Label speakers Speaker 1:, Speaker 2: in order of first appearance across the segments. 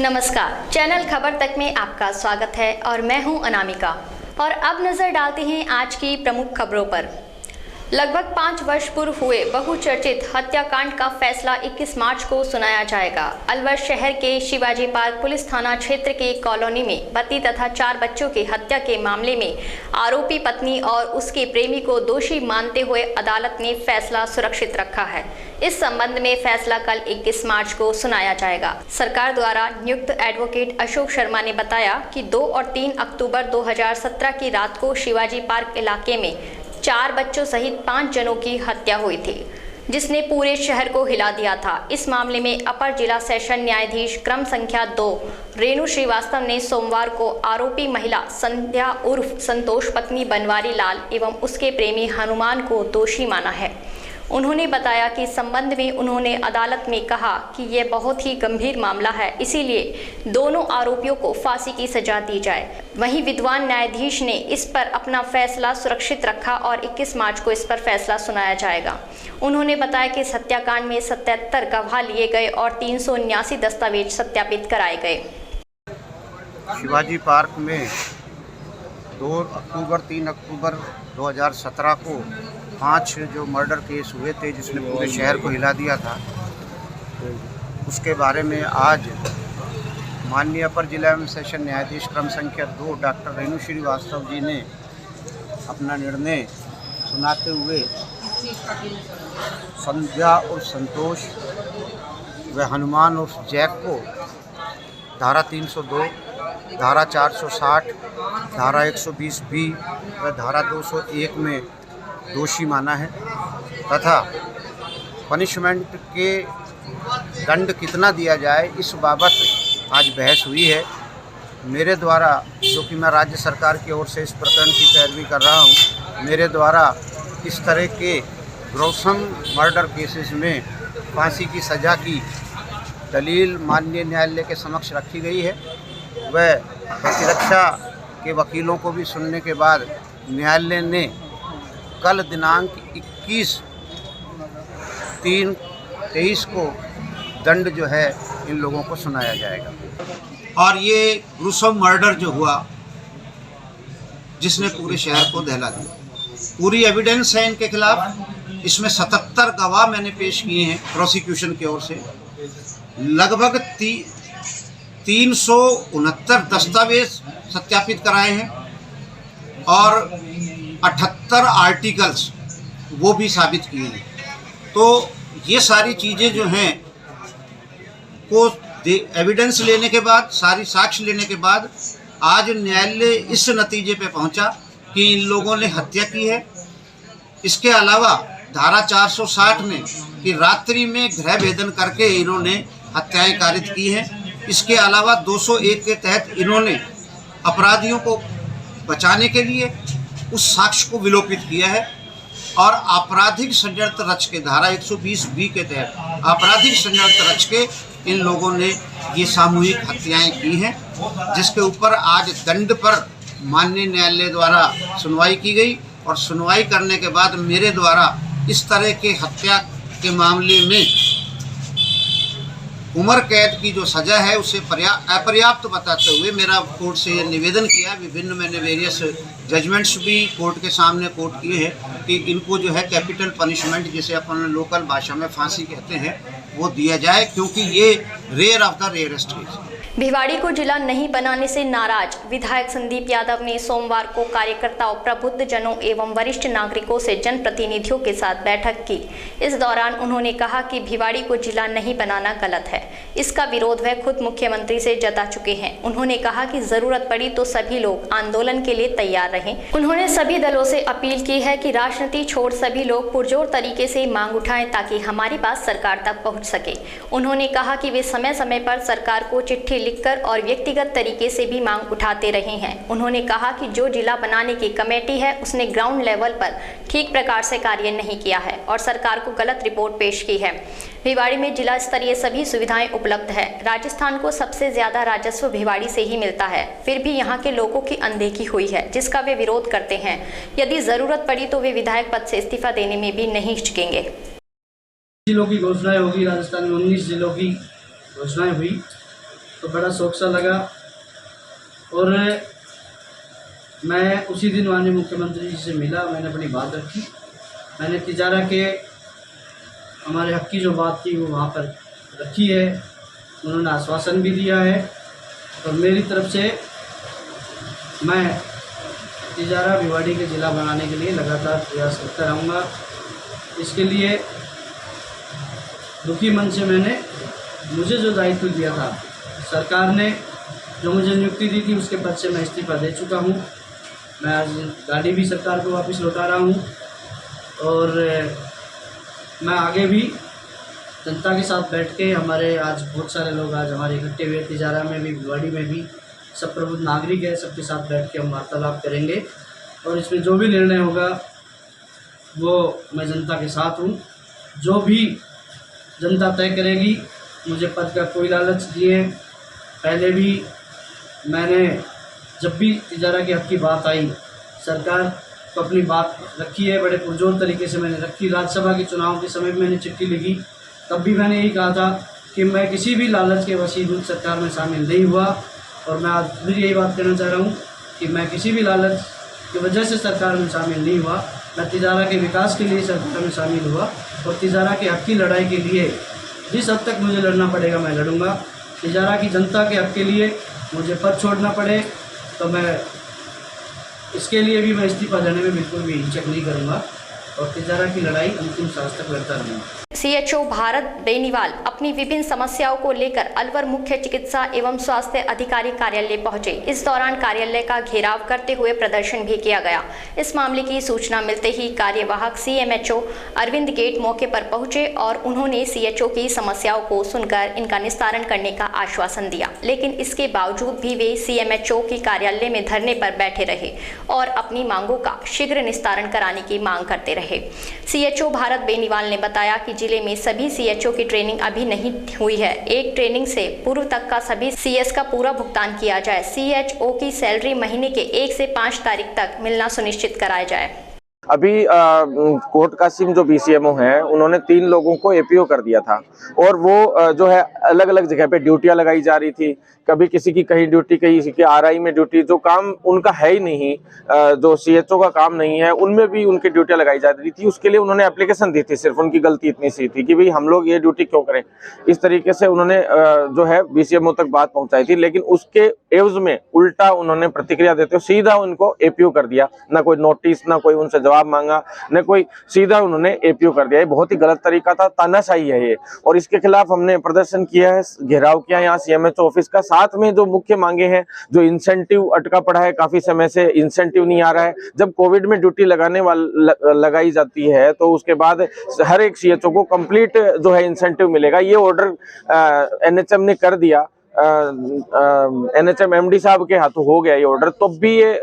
Speaker 1: नमस्कार, चैनल खबर तक में आपका स्वागत है और मैं हूं अनामिका। और अब नजर डालते हैं आज की प्रमुख खबरों पर। लगभग 5 वर्ष पूर्व हुए बहुचर्चित हत्याकांड का फैसला 21 मार्च को सुनाया जाएगा। अलवर शहर के शिवाजी पार्क पुलिस थाना क्षेत्र के कॉलोनी में पति तथा 4 बच्चों की हत्या के मामले में आरोपी पत्नी और उसके प्रेमी को दोषी मानते हुए अदालत ने फैसला सुरक्षित रखा है। इस संबंध में फैसला कल 21 मार्च को सुनाया जाएगा। सरकार द्वारा नियुक्त एडवोकेट अशोक शर्मा ने बताया कि 2 और 3 अक्टूबर 2017 की रात को शिवाजी पार्क इलाके में 4 बच्चों सहित 5 जनों की हत्या हुई थी, जिसने पूरे शहर को हिला दिया था। इस मामले में अपर जिला सेशन न्यायाधीश क्रम संख्या 2 रेणु श्रीवास्तव ने सोमवार को आरोपी महिला संध्या उर्फ संतोष पत्नी बनवारी लाल एवं उसके प्रेमी हनुमान को दोषी माना है। उन्होंने बताया कि इस संबंध में उन्होंने अदालत में कहा कि यह बहुत ही गंभीर मामला है, इसीलिए दोनों आरोपियों को फांसी की सजा दी जाए। वहीं विद्वान न्यायाधीश ने इस पर अपना फैसला सुरक्षित रखा और 21 मार्च को इस पर फैसला सुनाया जाएगा। उन्होंने बताया कि इस हत्याकांड में 77 गवाह लिए गए और 379 दस्तावेज सत्यापित कराए गए।
Speaker 2: शिवाजी पार्क में 2 अक्टूबर 3 अक्टूबर 2017 को 5 जो मर्डर केस हुए थे, जिसने पूरे शहर को हिला दिया था, तो उसके बारे में आज माननीय अपर जिला एवं सेशन न्यायाधीश क्रम संख्या 2 डॉक्टर रेणु श्रीवास्तव जी ने अपना निर्णय सुनाते हुए संध्या और संतोष व हनुमान और जैक को धारा 302, धारा 460, धारा 120B व धारा 201 में दोषी माना है तथा पनिशमेंट के दंड कितना दिया जाए इस बाबत आज बहस हुई है। मेरे द्वारा, जो कि मैं राज्य सरकार की ओर से इस प्रकरण की पैरवी कर रहा हूं, मेरे द्वारा इस तरह के ग्रोसम मर्डर केसेस में फांसी की सज़ा की दलील माननीय न्यायालय के समक्ष रखी गई है। वह प्रतिरक्षा के वकीलों को भी सुनने के बाद न्यायालय ने कल दिनांक 21/3/23 को दंड जो है इन लोगों को सुनाया जाएगा। और ये ग्रुसम मर्डर जो हुआ, जिसने पूरे शहर को दहला दिया, पूरी एविडेंस है इनके खिलाफ। इसमें 77 गवाह मैंने पेश किए हैं प्रोसिक्यूशन की ओर से। लगभग 369 दस्तावेज सत्यापित कराए हैं और 78 आर्टिकल्स वो भी साबित किए हैं। तो ये सारी चीज़ें जो हैं को एविडेंस लेने के बाद, सारी साक्ष्य लेने के बाद आज न्यायालय इस नतीजे पे पहुंचा कि इन लोगों ने हत्या की है। इसके अलावा धारा 460 में कि रात्रि में गृह भेदन करके इन्होंने हत्याएं कारित की हैं। इसके अलावा 201 के तहत इन्होंने अपराधियों को बचाने के लिए उस साक्ष्य को विलोपित किया है और आपराधिक षड्यंत्र रच के धारा 120B के तहत आपराधिक षड्यंत्र रच के इन लोगों ने ये सामूहिक हत्याएं की हैं, जिसके ऊपर आज दंड पर माननीय न्यायालय द्वारा सुनवाई की गई। और सुनवाई करने के बाद मेरे द्वारा इस तरह के हत्या के मामले में उम्र कैद की जो सज़ा है उसे अपर्याप्त बताते हुए मेरा कोर्ट से ये निवेदन किया। विभिन्न मैंने वेरियस जजमेंट्स भी कोर्ट के सामने कोर्ट किए हैं कि इनको जो है कैपिटल पनिशमेंट, जिसे अपन लोकल भाषा में फांसी कहते हैं, वो दिया जाए, क्योंकि ये rare of the rarest case है।
Speaker 1: भिवाड़ी को जिला नहीं बनाने से नाराज विधायक संदीप यादव ने सोमवार को कार्यकर्ताओं, प्रबुद्ध जनों एवं वरिष्ठ नागरिकों से जनप्रतिनिधियों के साथ बैठक की। इस दौरान उन्होंने कहा कि भिवाड़ी को जिला नहीं बनाना गलत है। इसका विरोध वह खुद मुख्यमंत्री से जता चुके हैं। उन्होंने कहा कि जरूरत पड़ी तो सभी लोग आंदोलन के लिए तैयार रहें। उन्होंने सभी दलों से अपील की है कि राजनीति छोड़ सभी लोग पुरजोर तरीके से मांग उठाएं ताकि हमारी बात सरकार तक पहुँच सके। उन्होंने कहा कि वे समय समय पर सरकार को चिट्ठी लिखकर और व्यक्तिगत तरीके से भी मांग उठाते रहे हैं। उन्होंने कहा कि जो जिला बनाने की कमेटी है उसने ग्राउंड लेवल पर ठीक प्रकार से कार्य नहीं किया है और सरकार को गलत रिपोर्ट पेश की है। भिवाड़ी में जिला स्तरीय सभी सुविधाएं उपलब्ध है। राजस्थान को सबसे ज्यादा राजस्व भिवाड़ी से ही मिलता है, फिर भी यहाँ के लोगों की अनदेखी हुई है, जिसका वे विरोध करते हैं। यदि जरूरत पड़ी तो वे विधायक पद से इस्तीफा देने में भी नहीं हिचकेंगे।
Speaker 3: जिलों की घोषणाएं होगी, राजस्थान में 19 जिलों की घोषणाएं हुई तो बड़ा शौक सा लगा। और मैं उसी दिन माननीय मुख्यमंत्री जी से मिला, मैंने अपनी बात रखी। मैंने तिजारा के हमारे हक की जो बात थी वो वहाँ पर रखी है, उन्होंने आश्वासन भी दिया है। और मेरी तरफ से मैं तिजारा भिवाड़ी के ज़िला बनाने के लिए लगातार प्रयास करता रहूँगा। इसके लिए दुखी मन से मैंने मुझे जो दायित्व दिया था, सरकार ने जो मुझे नियुक्ति दी थी उसके पद से मैं इस्तीफा दे चुका हूँ। मैं आज गाड़ी भी सरकार को वापस लौटा रहा हूँ और मैं आगे भी जनता के साथ बैठ के, हमारे आज बहुत सारे लोग आज हमारे इकट्ठे हुए, तिजारा में भी भिवाड़ी में भी सब प्रबुद्ध नागरिक है, सबके साथ बैठ के हम वार्तालाप करेंगे और इसमें जो भी निर्णय होगा वो मैं जनता के साथ हूँ। जो भी जनता तय करेगी, मुझे पद का कोई लालच नहीं है। पहले भी मैंने जब भी तिजारा के हक की बात आई, सरकार को अपनी बात रखी है, बड़े पुरजोर तरीके से मैंने रखी। राज्यसभा के चुनाव के समय भी मैंने चिट्ठी लिखी, तब भी मैंने यही कहा था कि मैं किसी भी लालच के वसीयत सरकार में शामिल नहीं हुआ। और मैं आज फिर यही बात कहना चाह रहा हूँ कि मैं किसी भी लालच की वजह से सरकार में शामिल नहीं हुआ। मैं तिजारा के विकास के लिए सरकार में शामिल हुआ और तिजारा के हक की लड़ाई के लिए जिस हद तक मुझे लड़ना पड़ेगा मैं लड़ूंगा। तिजारा की जनता के हक के लिए मुझे पद छोड़ना पड़े तो मैं इसके लिए भी मैं इस्तीफा देने में बिल्कुल भी हिचक नहीं करूँगा और तिजारा की लड़ाई अंतिम सांस तक लड़ता रहूँगा।
Speaker 1: सीएचओ भारत बेनीवाल अपनी विभिन्न समस्याओं को लेकर अलवर मुख्य चिकित्सा एवं स्वास्थ्य अधिकारी कार्यालय पहुंचे। इस दौरान कार्यालय का घेराव करते हुए प्रदर्शन भी किया गया। इस मामले की सूचना मिलते ही कार्यवाहक सीएमएचओ अरविंद गेट मौके पर पहुंचे और उन्होंने सीएचओ की समस्याओं को सुनकर इनका निस्तारण करने का आश्वासन दिया, लेकिन इसके बावजूद भी वे सीएमएचओ की कार्यालय में धरने पर बैठे रहे और अपनी मांगों का शीघ्र निस्तारण कराने की मांग करते रहे। सीएचओ भारत बेनीवाल ने बताया कि जिले में सभी सीएचओ की ट्रेनिंग अभी नहीं हुई है। एक ट्रेनिंग से पूर्व तक का सभी सीएस का पूरा भुगतान किया जाए। सीएचओ की सैलरी महीने के 1 से 5 तारीख तक मिलना सुनिश्चित कराया जाए।
Speaker 4: अभी कोट कासिम जो बीसीएमओ हैं उन्होंने 3 लोगों को एपीओ कर दिया था और वो जो है अलग अलग जगह पे ड्यूटियां लगाई जा रही थी। कभी किसी की कहीं ड्यूटी, कहीं किसी की आरआई में ड्यूटी, जो काम उनका है ही नहीं, जो सीएचओ का काम नहीं है, उनमें भी उनकी ड्यूटियां लगाई जा रही थी। उसके लिए उन्होंने एप्लीकेशन दी थी। सिर्फ उनकी गलती इतनी सी थी कि भाई हम लोग ये ड्यूटी क्यों करें। इस तरीके से उन्होंने जो है बीसीएमओ तक बात पहुंचाई थी, लेकिन उसके एवज में उल्टा उन्होंने प्रतिक्रिया देते हुए सीधा उनको एपीओ कर दिया। ना कोई नोटिस, ना कोई उनसे जवाब मांगा, न कोई, सीधा उन्होंने एपीओ कर दिया। ये बहुत ही गलत तरीका था, तानाशाही है ये, और इसके खिलाफ हमने प्रदर्शन किया है, घेराव किया यहाँ सीएमएचओ ऑफिस का। साथ में जो मुख्य मांगे हैं, जो इंसेंटिव अटका पड़ा है, काफी समय से इंसेंटिव नहीं आ रहा है। जब कोविड में ड्यूटी लगाई जाती है तो उसके बाद हर एक सीएचओ को कंप्लीट जो है इंसेंटिव मिलेगा। ये ऑर्डर एनएचएम ने कर दिया, एनएचएम एमडी साहब के हाथों हो गया ये ऑर्डर। तब भी ये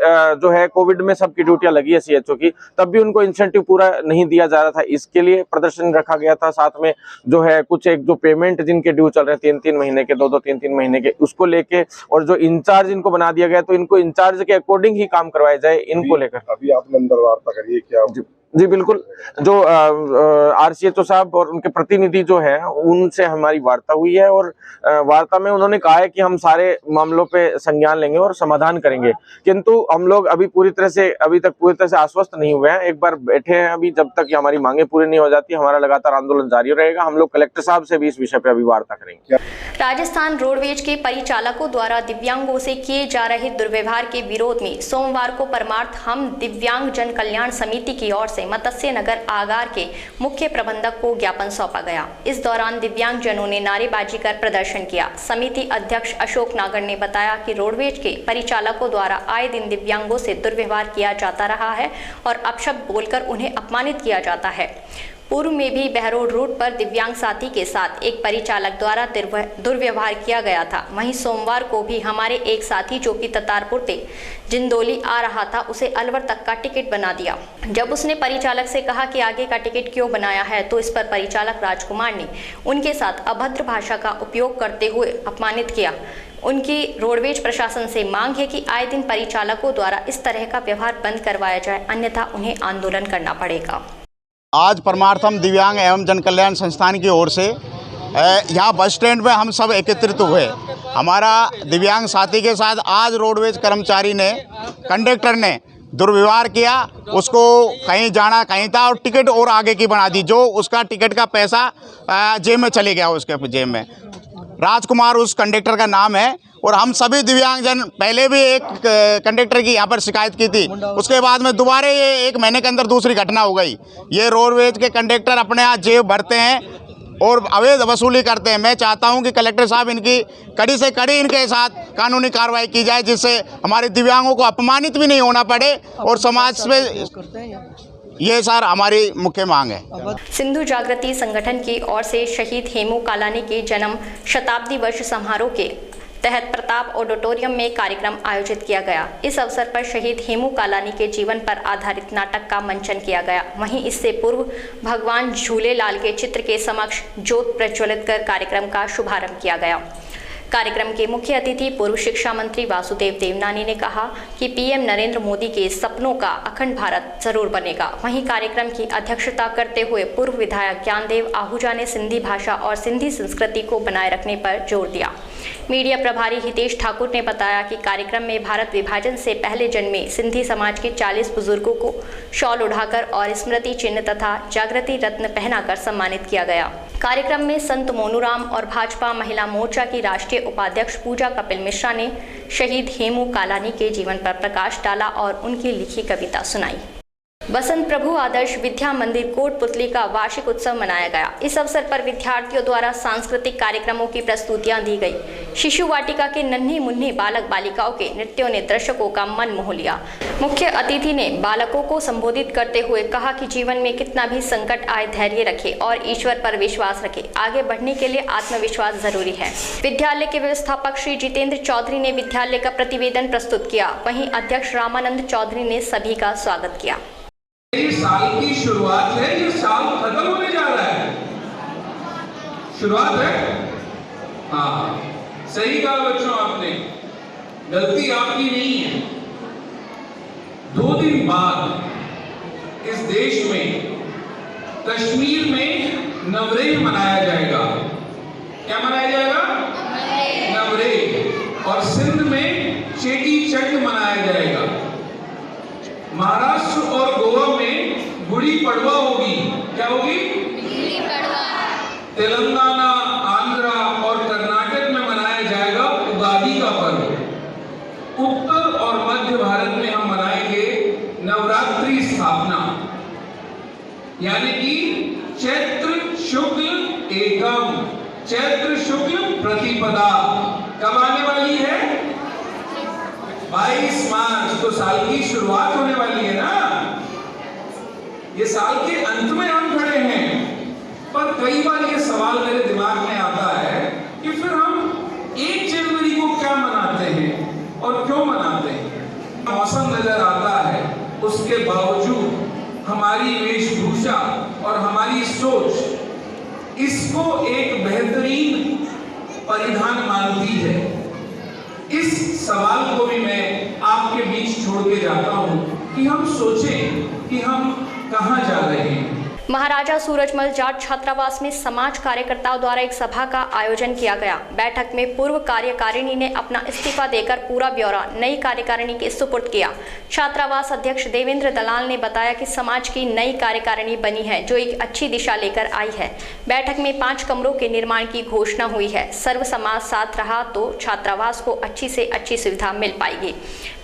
Speaker 4: जो है कोविड में सबकी ड्यूटियां लगी है सीएचओ की, तब भी उनको इंसेंटिव पूरा नहीं दिया जा रहा था। इसके लिए प्रदर्शन रखा गया था। साथ में जो है कुछ एक जो पेमेंट जिनके ड्यू चल रहे हैं 3-3 महीने के, 2-2, 3-3 महीने के, उसको लेके, और जो इंचार्ज इनको बना दिया गया तो इनको इंचार्ज के अकॉर्डिंग ही काम करवाया जाए, इनको लेकर।
Speaker 5: अभी आपने अंदर वार्ता करिए क्या?
Speaker 4: जी बिल्कुल, जो आरसीएचओ साहब और उनके प्रतिनिधि जो हैं उनसे हमारी वार्ता हुई है और वार्ता में उन्होंने कहा है कि हम सारे मामलों पे संज्ञान लेंगे और समाधान करेंगे। किंतु हम लोग अभी तक पूरी तरह से आश्वस्त नहीं हुए हैं। एक बार बैठे हैं अभी, जब तक हमारी मांगे पूरी नहीं हो जाती हमारा लगातार आंदोलन जारी रहेगा। हम लोग कलेक्टर साहब से भी इस विषय पे अभी वार्ता करेंगे।
Speaker 1: राजस्थान रोडवेज के परिचालकों द्वारा दिव्यांगों से किए जा रहे दुर्व्यवहार के विरोध में सोमवार को परमार्थ हम दिव्यांग जन कल्याण समिति की ओर मत्स्य नगर आगार के मुख्य प्रबंधक को ज्ञापन सौंपा गया। इस दौरान दिव्यांग जनों ने नारेबाजी कर प्रदर्शन किया। समिति अध्यक्ष अशोक नागर ने बताया कि रोडवेज के परिचालकों द्वारा आए दिन दिव्यांगों से दुर्व्यवहार किया जाता रहा है और अपशब्द बोलकर उन्हें अपमानित किया जाता है। पूर्व में भी बहरोड रूट पर दिव्यांग साथी के साथ एक परिचालक द्वारा दुर्व्यवहार किया गया था। वहीं सोमवार को भी हमारे एक साथी जो कि ततारपुर से जिंदौली आ रहा था, उसे अलवर तक का टिकट बना दिया। जब उसने परिचालक से कहा कि आगे का टिकट क्यों बनाया है, तो इस पर परिचालक राजकुमार ने उनके साथ अभद्र भाषा का उपयोग करते हुए अपमानित किया। उनकी रोडवेज प्रशासन से मांग है कि आए दिन परिचालकों द्वारा इस तरह का व्यवहार बंद करवाया जाए, अन्यथा उन्हें आंदोलन करना पड़ेगा।
Speaker 6: आज परमार्थम दिव्यांग एवं जन कल्याण संस्थान की ओर से यहाँ बस स्टैंड में हम सब एकत्रित हुए हमारा दिव्यांग साथी के साथ आज रोडवेज कर्मचारी ने, कंडक्टर ने दुर्व्यवहार किया। उसको कहीं जाना कहीं था और टिकट और आगे की बना दी, जो उसका टिकट का पैसा जेब में चले गया, उसके जेब में। राजकुमार उस कंडक्टर का नाम है। और हम सभी दिव्यांगजन पहले भी एक कंडक्टर की यहाँ पर शिकायत की थी, उसके बाद में दोबारा ये 1 महीने के अंदर दूसरी घटना हो गई। ये रोडवेज के कंडक्टर अपने यहाँ जेब भरते हैं और अवैध वसूली करते हैं। मैं चाहता हूं कि कलेक्टर साहब इनकी कड़ी से कड़ी इनके साथ कानूनी कार्रवाई की जाए, जिससे हमारे दिव्यांगों को अपमानित भी नहीं होना पड़े और समाज में, ये सर हमारी मुख्य मांग है।
Speaker 1: सिंधु जागृति संगठन की ओर से शहीद हेमू कालानी के जन्म शताब्दी वर्ष समारोह के तहत प्रताप ऑडिटोरियम में कार्यक्रम आयोजित किया गया। इस अवसर पर शहीद हेमू कालानी के जीवन पर आधारित नाटक का मंचन किया गया। वहीं इससे पूर्व भगवान झूलेलाल के चित्र के समक्ष ज्योत प्रज्वलित कर कार्यक्रम का शुभारंभ किया गया। कार्यक्रम के मुख्य अतिथि पूर्व शिक्षा मंत्री वासुदेव देवनानी ने कहा कि पीएम नरेंद्र मोदी के सपनों का अखंड भारत जरूर बनेगा। वहीं कार्यक्रम की अध्यक्षता करते हुए पूर्व विधायक ज्ञानदेव आहूजा ने सिंधी भाषा और सिंधी संस्कृति को बनाए रखने पर जोर दिया। मीडिया प्रभारी हितेश ठाकुर ने बताया कि कार्यक्रम में भारत विभाजन से पहले जन्मे सिंधी समाज के 40 बुजुर्गों को शॉल उड़ाकर और स्मृति चिन्ह तथा जागृति रत्न पहनाकर सम्मानित किया गया। कार्यक्रम में संत मोनूराम और भाजपा महिला मोर्चा की राष्ट्रीय उपाध्यक्ष पूजा कपिल मिश्रा ने शहीद हेमू कालानी के जीवन पर प्रकाश डाला और उनकी लिखी कविता सुनाई। बसंत प्रभु आदर्श विद्या मंदिर कोटपुतली का वार्षिक उत्सव मनाया गया। इस अवसर पर विद्यार्थियों द्वारा सांस्कृतिक कार्यक्रमों की प्रस्तुतियां दी गई। शिशु वाटिका के नन्हे मुन्ने बालक बालिकाओं के नृत्यों ने दर्शकों का मन मोह लिया। मुख्य अतिथि ने बालकों को संबोधित करते हुए कहा कि जीवन में कितना भी संकट आए धैर्य रखें और ईश्वर पर विश्वास रखें। आगे बढ़ने के लिए आत्मविश्वास जरूरी है। विद्यालय के व्यवस्थापक श्री जितेंद्र चौधरी ने विद्यालय का प्रतिवेदन प्रस्तुत किया। वहीं अध्यक्ष रामानंद चौधरी ने सभी का स्वागत किया।
Speaker 7: ये साल की शुरुआत है, ये साल खत्म होने जा रहा है। शुरुआत है, हाँ सही कहा बच्चों, आपने, गलती आपकी नहीं है। 2 दिन बाद इस देश में कश्मीर में नवरेह मनाया जाएगा। क्या मनाया जाएगा? नवरेह। और सिंध में चेटी चंड मनाया जाएगा। महाराष्ट्र और गोवा में गुड़ी पड़वा होगी। क्या होगी? गुड़ी पड़वा। तेलंगाना, आंध्रा और कर्नाटक में मनाया जाएगा उगादी का पर्व। उत्तर और मध्य भारत में हम मनाएंगे नवरात्रि स्थापना, यानी कि चैत्र शुक्ल एकम, चैत्र शुक्ल प्रतिपदा कब आने वाली है? 22 मार्च। तो साल की शुरुआत होने वाली है ना। ये साल के अंत में हम खड़े हैं, पर कई बार ये सवाल मेरे दिमाग में आता है कि फिर हम 1 जनवरी को क्या मनाते हैं और क्यों मनाते हैं। मौसम नजर आता है, उसके बावजूद हमारी वेशभूषा और हमारी सोच इसको एक बेहतरीन परिधान मानती है। इस सवाल को भी मैं आपके बीच छोड़ के जाता हूं कि हम सोचें कि हम कहां जा रहे हैं।
Speaker 1: महाराजा सूरजमल जाट छात्रावास में समाज कार्यकर्ताओं द्वारा एक सभा का आयोजन किया गया। बैठक में पूर्व कार्यकारिणी ने अपना इस्तीफा देकर पूरा ब्यौरा नई कार्यकारिणी के सुपुर्द किया। छात्रावास अध्यक्ष देवेंद्र दलाल ने बताया कि समाज की नई कार्यकारिणी बनी है, जो एक अच्छी दिशा लेकर आई है। बैठक में 5 कमरों के निर्माण की घोषणा हुई है। सर्व समाज साथ रहा तो छात्रावास को अच्छी से अच्छी सुविधा मिल पाएगी।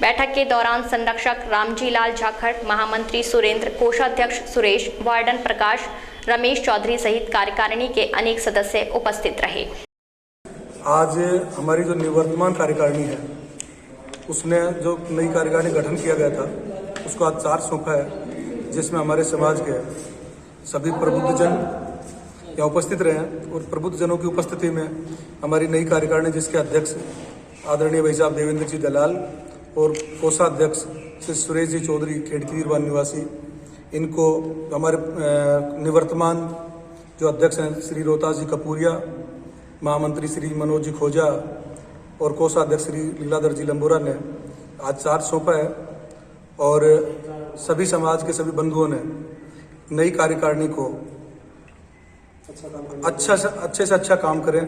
Speaker 1: बैठक के दौरान संरक्षक रामजी लाल जाखड़, महामंत्री सुरेंद्र, कोषाध्यक्ष सुरेश, वार्डन प्रकाश, रमेश चौधरी सहित कार्यकारिणी के अनेक सदस्य उपस्थित रहे।
Speaker 8: आज हमारी जो निवर्तमान कार्यकारिणी है, उसने जो नई कार्यकारिणी गठन किया गया था, उसको आज चार्ज सौंपा है, जिसमें हमारे समाज के सभी प्रबुद्धजन यहाँ उपस्थित रहे हैं। और प्रबुद्धजनों की उपस्थिति में हमारी नई कार्यकारिणी, जिसके अध्यक्ष आदरणीय भाई साहब देवेंद्र जी दलाल और कोषाध्यक्ष श्री सुरेश जी चौधरी खेड़कीदीरवान निवासी, इनको हमारे निवर्तमान जो अध्यक्ष हैं श्री रोहतास जी कपूरिया, महामंत्री श्री मनोज जी खोजा और कोषाध्यक्ष श्री लीलाधर जी लंबोरा ने आज चार्ज सौंपा है। और सभी समाज के सभी बंधुओं ने नई कार्यकारिणी को अच्छे से अच्छा काम करें,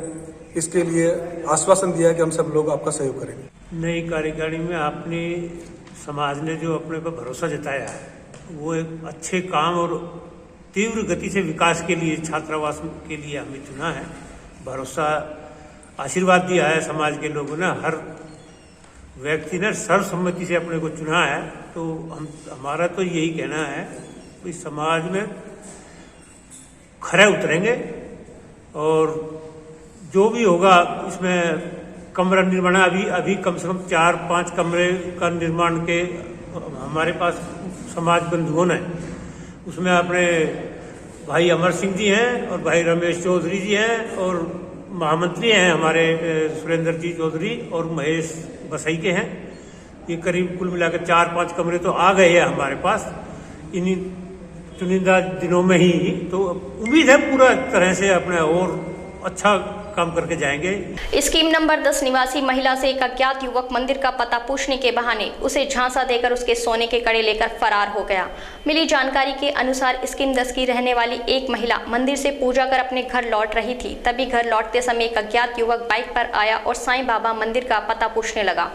Speaker 8: इसके लिए आश्वासन दिया है कि हम सब लोग आपका सहयोग करेंगे।
Speaker 9: नई कार्यकारिणी में आपने समाज ने जो अपने पर भरोसा जताया है वो एक अच्छे काम और तीव्र गति से विकास के लिए छात्रावास के लिए हमें चुना है। भरोसा आशीर्वाद दिया है समाज के लोगों ने, हर व्यक्ति ने सर्वसम्मति से अपने को चुना है। तो हमारा तो यही कहना है कि समाज में खरे उतरेंगे और जो भी होगा इसमें कमरा निर्माण अभी कम से कम 4-5 कमरे का निर्माण के हमारे पास समाज बंधुओं ने, उसमें अपने भाई अमर सिंह जी हैं और भाई रमेश चौधरी जी हैं और महामंत्री हैं हमारे सुरेंद्र जी चौधरी और महेश बसई के हैं। ये करीब कुल मिलाकर 4-5 कमरे तो आ गए हैं हमारे पास इन्हीं चुनिंदा दिनों में ही। तो उम्मीद है पूरा तरह से अपने और अच्छा काम करके जाएंगे।
Speaker 1: स्कीम नंबर 10 निवासी महिला से एक अज्ञात युवक मंदिर का पता पूछने के बहाने उसे झांसा देकर उसके सोने के कड़े लेकर फरार हो गया। मिली जानकारी के अनुसार स्कीम 10 की रहने वाली एक महिला मंदिर से पूजा कर अपने घर लौट रही थी। तभी घर लौटते समय एक अज्ञात युवक बाइक पर आया और साईं बाबा मंदिर का पता पूछने लगा।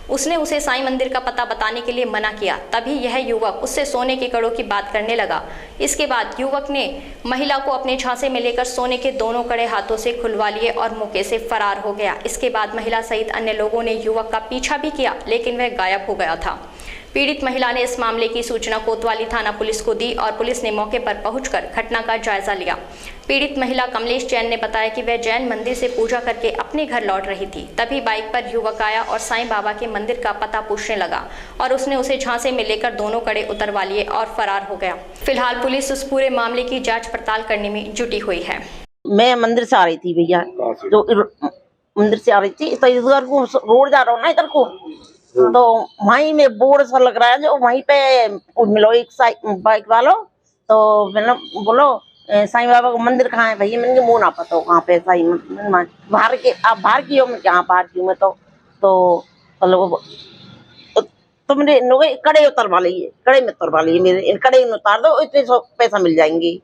Speaker 1: उसने उसे साईं मंदिर का पता बताने के लिए मना किया। तभी यह युवक उससे सोने के कड़ों की बात करने लगा। इसके बाद युवक ने महिला को अपने झांसे में लेकर सोने के दोनों कड़े हाथों से खुलवा लिए और मौके से फरार हो गया। इसके बाद महिला सहित अन्य लोगों ने युवक का पीछा भी किया, लेकिन वह गायब हो गया था। पीड़ित महिला ने इस मामले की सूचना कोतवाली थाना पुलिस को दी और पुलिस ने मौके पर पहुंचकर घटना का जायजा लिया। पीड़ित महिला कमलेश जैन ने बताया कि वह जैन मंदिर से पूजा करके अपने घर लौट रही थी। तभी बाइक पर युवक आया और साईं बाबा के मंदिर का पता पूछने लगा और उसने उसे झांसे में लेकर दोनों कड़े उतरवा लिए और फरार हो गया। फिलहाल पुलिस उस पूरे मामले की जाँच पड़ताल करने में जुटी हुई है।
Speaker 10: मैं मंदिर से आ रही थी भैया, जो मंदिर से आ रही थी तो इधर को रोड जा रहा हूँ ना, इधर को तो वहीं में बोर्ड सा लग रहा है जो वहीं पे मिलो एक बाइक वालों। तो मैंने बोलो साईं बाबा का मंदिर कहाँ है भैया? मैंने मुँह ना पता हो कहाँ पे साईं बाहर के, आप बाहर की हो, मैं क्या बाहर की हूँ मैं तो मैंने कड़े उतरवा लिए, कड़े में उतरवा लिए, मेरे कड़े में उतार दो, इतने पैसा मिल जाएंगे।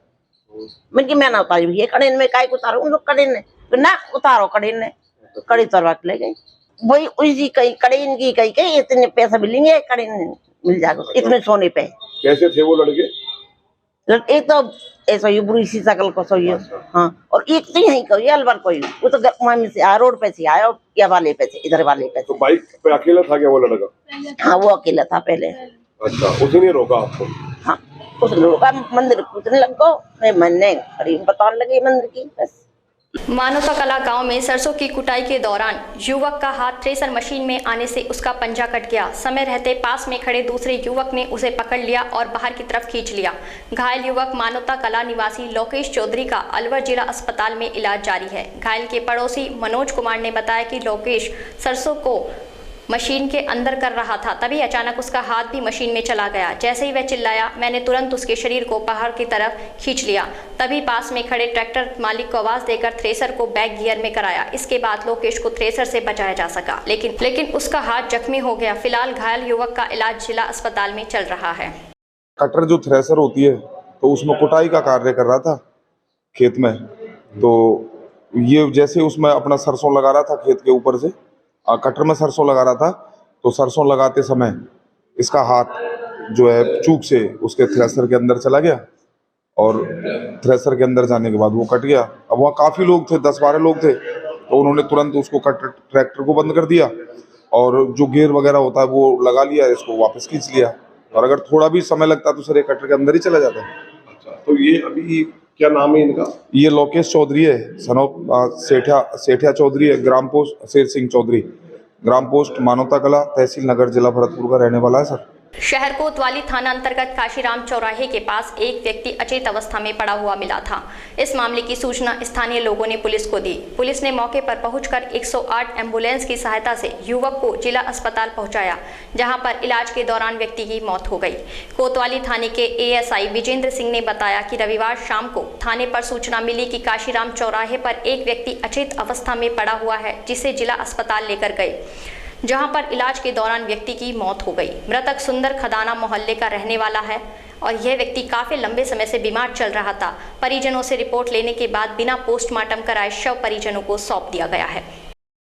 Speaker 10: मैं ना उतारी भैया कड़े में, काय को उतारो कड़े ने ना उतारो कड़े ने, कड़े उतरवा के ले गए। वही उसी कहीं कड़े इनकी कहीं इतने पैसा मिलेंगे, कड़े मिल जाएगा इतने सोने पे।
Speaker 5: कैसे थे वो लड़के?
Speaker 10: एक तो ऐसा ही बुरी सी शकल को सही, हाँ, और एक तो यही कोई अलवर कोई, वो तो वहीं से आया, रोड पे से आया, या वाले पे से, इधर वाले पे से।
Speaker 5: तो बाइक पे अकेला था क्या वो लड़का?
Speaker 10: हाँ वो अकेला था पहले।
Speaker 5: अच्छा, उसने रोका आपको?
Speaker 10: हाँ उसने रोका, मंदिर पूछने लगो, मैंने बताने लगी मंदिर की। बस
Speaker 1: मानवता कला गांव में सरसों की कुटाई के दौरान युवक का हाथ थ्रेसर मशीन में आने से उसका पंजा कट गया। समय रहते पास में खड़े दूसरे युवक ने उसे पकड़ लिया और बाहर की तरफ खींच लिया। घायल युवक मानवता कला निवासी लोकेश चौधरी का अलवर जिला अस्पताल में इलाज जारी है। घायल के पड़ोसी मनोज कुमार ने बताया कि लोकेश सरसों को मशीन के अंदर कर रहा था, तभी अचानक उसका हाथ भी मशीन में चला गया। जैसे ही वह चिल्लाया, मैंने तुरंत उसके शरीर को बाहर की तरफ खींच लिया। तभी पास में खड़े ट्रैक्टर मालिक को आवाज देकर थ्रेसर को बैक गियर में कराया। इसके बाद लोकेश को थ्रेसर से बचाया जा सका, लेकिन उसका हाथ जख्मी हो गया। फिलहाल घायल युवक का इलाज जिला अस्पताल में चल रहा है।
Speaker 5: कटर जो थ्रेसर होती है तो उसमें कुटाई का कार्य कर रहा था खेत में, तो ये जैसे उसमें अपना सरसों लगा रहा था खेत के ऊपर से, कटर में सरसों लगा रहा था, तो सरसों लगाते समय इसका हाथ जो है चूक से उसके थ्रेसर के अंदर चला गया और थ्रेसर के अंदर जाने के बाद वो कट गया। अब वहाँ काफ़ी लोग थे, 10-12 लोग थे, तो उन्होंने तुरंत उसको ट्रैक्टर को बंद कर दिया और जो गियर वगैरह होता है वो लगा लिया, इसको वापस खींच लिया। और अगर थोड़ा भी समय लगता तो सर ये कटर के अंदर ही चला जाता। अच्छा, तो ये अभी क्या नाम है इनका? ये लोकेश चौधरी है, सनोप सेठिया चौधरी है, ग्राम पोस्ट शेर सिंह चौधरी, ग्राम पोस्ट मानवता कला, तहसील नगर, जिला भरतपुर का रहने वाला है सर।
Speaker 1: शहर कोतवाली थाना अंतर्गत काशीराम चौराहे के पास एक व्यक्ति अचेत अवस्था में पड़ा हुआ मिला था। इस मामले की सूचना स्थानीय लोगों ने पुलिस को दी। पुलिस ने मौके पर पहुंचकर 108 एम्बुलेंस की सहायता से युवक को जिला अस्पताल पहुंचाया, जहां पर इलाज के दौरान व्यक्ति की मौत हो गई। कोतवाली थाने के एएसआई विजेंद्र सिंह ने बताया कि रविवार शाम को थाने पर सूचना मिली कि काशीराम चौराहे पर एक व्यक्ति अचेत अवस्था में पड़ा हुआ है, जिसे जिला अस्पताल लेकर गए, जहां पर इलाज के दौरान व्यक्ति की मौत हो गई। मृतक सुंदर खदाना मोहल्ले का रहने वाला है। और यह व्यक्ति काफी लंबे समय से बीमार चल रहा था। परिजनों से रिपोर्ट लेने के बाद बिना पोस्टमार्टम कराए शव परिजनों को सौंप दिया गया है।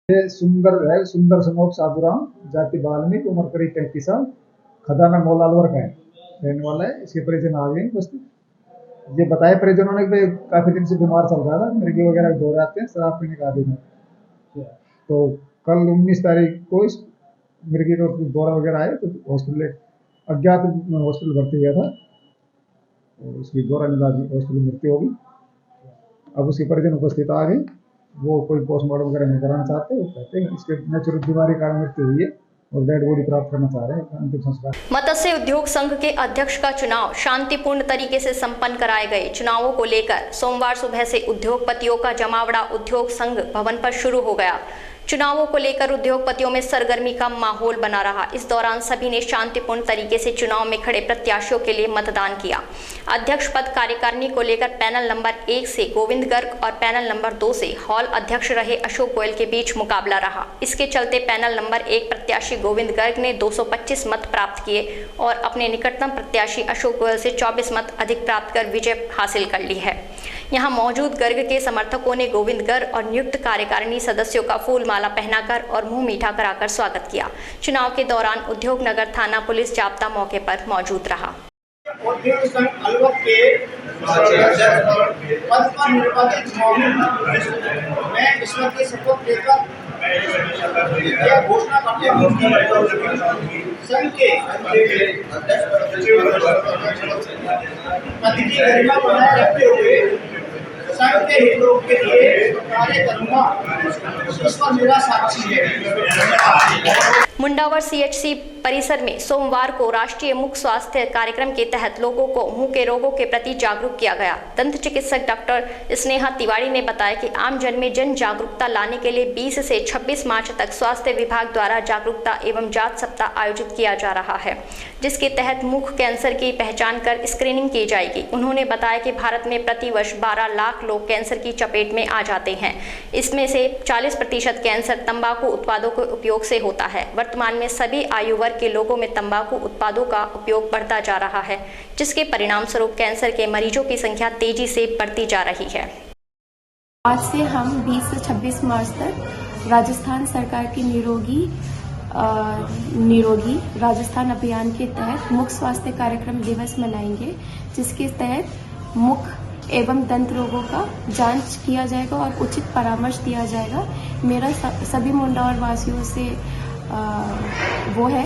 Speaker 11: ये सुंदर सनोप साधुराम, जाति वाल्मीकि, उम्र करीब 33 साल, खदाना मोलालवर का है, रहने वाला है। इसके परिजन आ गए बस्ती। ये बताया परिजनों ने कि काफी दिन से बीमार चल रहा था, मिर्गी वगैरह दो आते हैं, शराब पीने का आदि था। तो कल 19 तारीख को इस मिर्गी का दौरा वगैरह आए तो हॉस्पिटल अज्ञात हॉस्पिटल भर्ती हुआ था, और उसकी दौरा मिला हॉस्पिटल मृत्यु होगी। अब उसके परिजन उपस्थित आ गए, वो कोई पोस्टमार्टम वगैरह नहीं कराना चाहते, वो कहते हैं इसके नेचुरल बीमारी कारण मृत्यु हुई है और डेड बॉडी प्राप्त करना चाह रहे हैं अंतिम संस्कार।
Speaker 1: मत्स्य उद्योग संघ के अध्यक्ष का चुनाव शांतिपूर्ण तरीके से संपन्न कराए गए। चुनावों को लेकर सोमवार सुबह से उद्योगपतियों का जमावड़ा उद्योग संघ भवन पर शुरू हो गया। चुनावों को लेकर उद्योगपतियों में सरगर्मी का माहौल बना रहा। इस दौरान सभी ने शांतिपूर्ण तरीके से चुनाव में खड़े प्रत्याशियों के लिए मतदान किया। अध्यक्ष पद कार्यकारिणी को लेकर पैनल नंबर 1 से गोविंद गर्ग और पैनल नंबर 2 से हॉल अध्यक्ष रहे अशोक गोयल के बीच मुकाबला रहा। इसके चलते पैनल नंबर 1 प्रत्याशी गोविंद गर्ग ने 225 मत प्राप्त किए और अपने निकटतम प्रत्याशी अशोक गोयल से 24 मत अधिक प्राप्त कर विजय हासिल कर ली है। यहाँ मौजूद गर्ग के समर्थकों ने गोविंद गर्ग और नियुक्त कार्यकारिणी सदस्यों का फूल माला पहनाकर और मुंह मीठा कराकर स्वागत किया। चुनाव के दौरान उद्योग नगर थाना पुलिस जाब्ता मौके पर मौजूद रहा।
Speaker 12: उद्योग संघ अलवर के पद पर निर्वाचित मैं ईश्वर की शपथ लेकर यह घोषणा करते हूँ संघ के पद की गरिमा बनाए रखते हुए संघ के हितों के लिए कार्य करूंगा। इस पर मेरा साक्षी है।
Speaker 1: मुंडावर CHC परिसर में सोमवार को राष्ट्रीय मुख स्वास्थ्य कार्यक्रम के तहत लोगों को मुंह के रोगों के प्रति जागरूक किया गया। दंत चिकित्सक डॉक्टर स्नेहा तिवारी ने बताया कि आम जन में जन जागरूकता लाने के लिए 20 से 26 मार्च तक स्वास्थ्य विभाग द्वारा जागरूकता एवं जांच सप्ताह आयोजित किया जा रहा है, जिसके तहत मुख कैंसर की पहचान कर स्क्रीनिंग की जाएगी। उन्होंने बताया कि भारत में प्रतिवर्ष 12 लाख लोग कैंसर की चपेट में आ जाते हैं। इसमें से 40% कैंसर तंबाकू उत्पादों के उपयोग से होता है। वर्तमान में सभी आयु वर्ग के लोगों में तंबाकू उत्पादों का उपयोग बढ़ता जा रहा है, जिसके परिणाम स्वरूप कैंसर के मरीजों की संख्या तेजी से बढ़ती जा रही है।
Speaker 13: आज से हम 20 से 26 मार्च तक राजस्थान सरकार की निरोगी राजस्थान अभियान के तहत मुख स्वास्थ्य कार्यक्रम दिवस मनाएंगे, जिसके तहत मुख एवं दंत रोगों का जांच किया जाएगा और उचित परामर्श दिया जाएगा। मेरा सभी मुंडावर वासियों से वो है।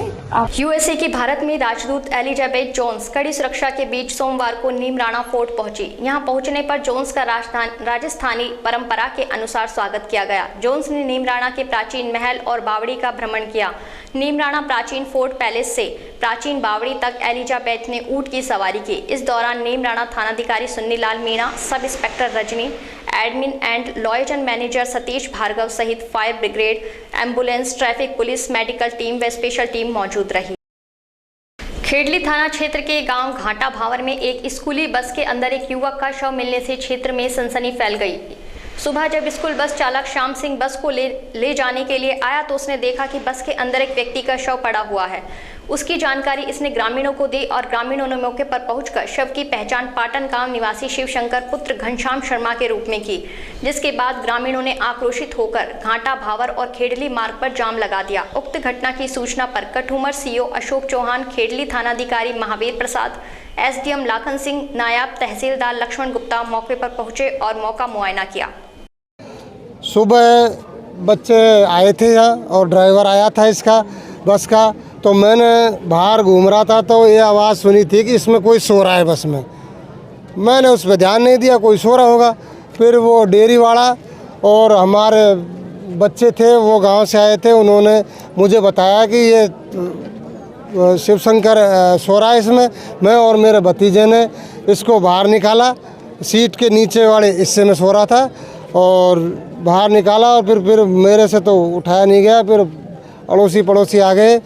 Speaker 1: USA की भारत में राजदूत एलिजाबेथ जोन्स कड़ी सुरक्षा के बीच सोमवार को नीमराणा फोर्ट पहुंची। यहां पहुंचने पर जोन्स का राजस्थानी परंपरा के अनुसार स्वागत किया गया। जोन्स ने नीमराणा के प्राचीन महल और बावड़ी का भ्रमण किया। नीमराणा प्राचीन फोर्ट पैलेस से प्राचीन बावड़ी तक एलिजाबेथ ने ऊंट की सवारी की। इस दौरान नीमराणा थानाधिकारी Sunni Lal Meena, sub inspector Rajni, admin and liaison manager Satish Bhargava सहित fire brigade, ambulance, traffic police, medical team व स्पेशल टीम मौजूद रही। खेडली थाना क्षेत्र के गांव घाटा भावर में एक स्कूली बस के अंदर एक युवक का शव मिलने से क्षेत्र में सनसनी फैल गई। सुबह जब स्कूल बस चालक श्याम सिंह बस को ले जाने के लिए आया तो उसने देखा कि बस के अंदर एक व्यक्ति का शव पड़ा हुआ है। उसकी जानकारी इसने ग्रामीणों को दी और ग्रामीणों ने मौके पर पहुंचकर शव की पहचान पाटन गांव निवासी शिवशंकर पुत्र घनश्याम शर्मा के रूप में की, जिसके बाद ग्रामीणों ने आक्रोशित होकर घाटा भावर और खेडली मार्ग पर जाम लगा दिया। उक्त घटना की सूचना पर कठूमर CO अशोक चौहान, खेडली थानाधिकारी महावीर प्रसाद, SDM लाखन सिंह, नायब तहसीलदार लक्ष्मण गुप्ता मौके पर पहुंचे और मौका मुआयना किया।
Speaker 14: सुबह बच्चे आए थे यहाँ और ड्राइवर आया था इसका बस का, तो मैंने बाहर घूम रहा था तो ये आवाज़ सुनी थी कि इसमें कोई सो रहा है बस में। मैंने उस पर ध्यान नहीं दिया, कोई सो रहा होगा। फिर वो डेयरी वाला और हमारे बच्चे थे वो गांव से आए थे, उन्होंने मुझे बताया कि ये शिवशंकर सो रहा है इसमें। मैं और मेरे भतीजे ने इसको बाहर निकाला, सीट के नीचे वाले हिस्से में सो रहा था और बाहर निकाला और फिर मेरे से तो उठाया नहीं गया। फिर अड़ोसी पड़ोसी आ गए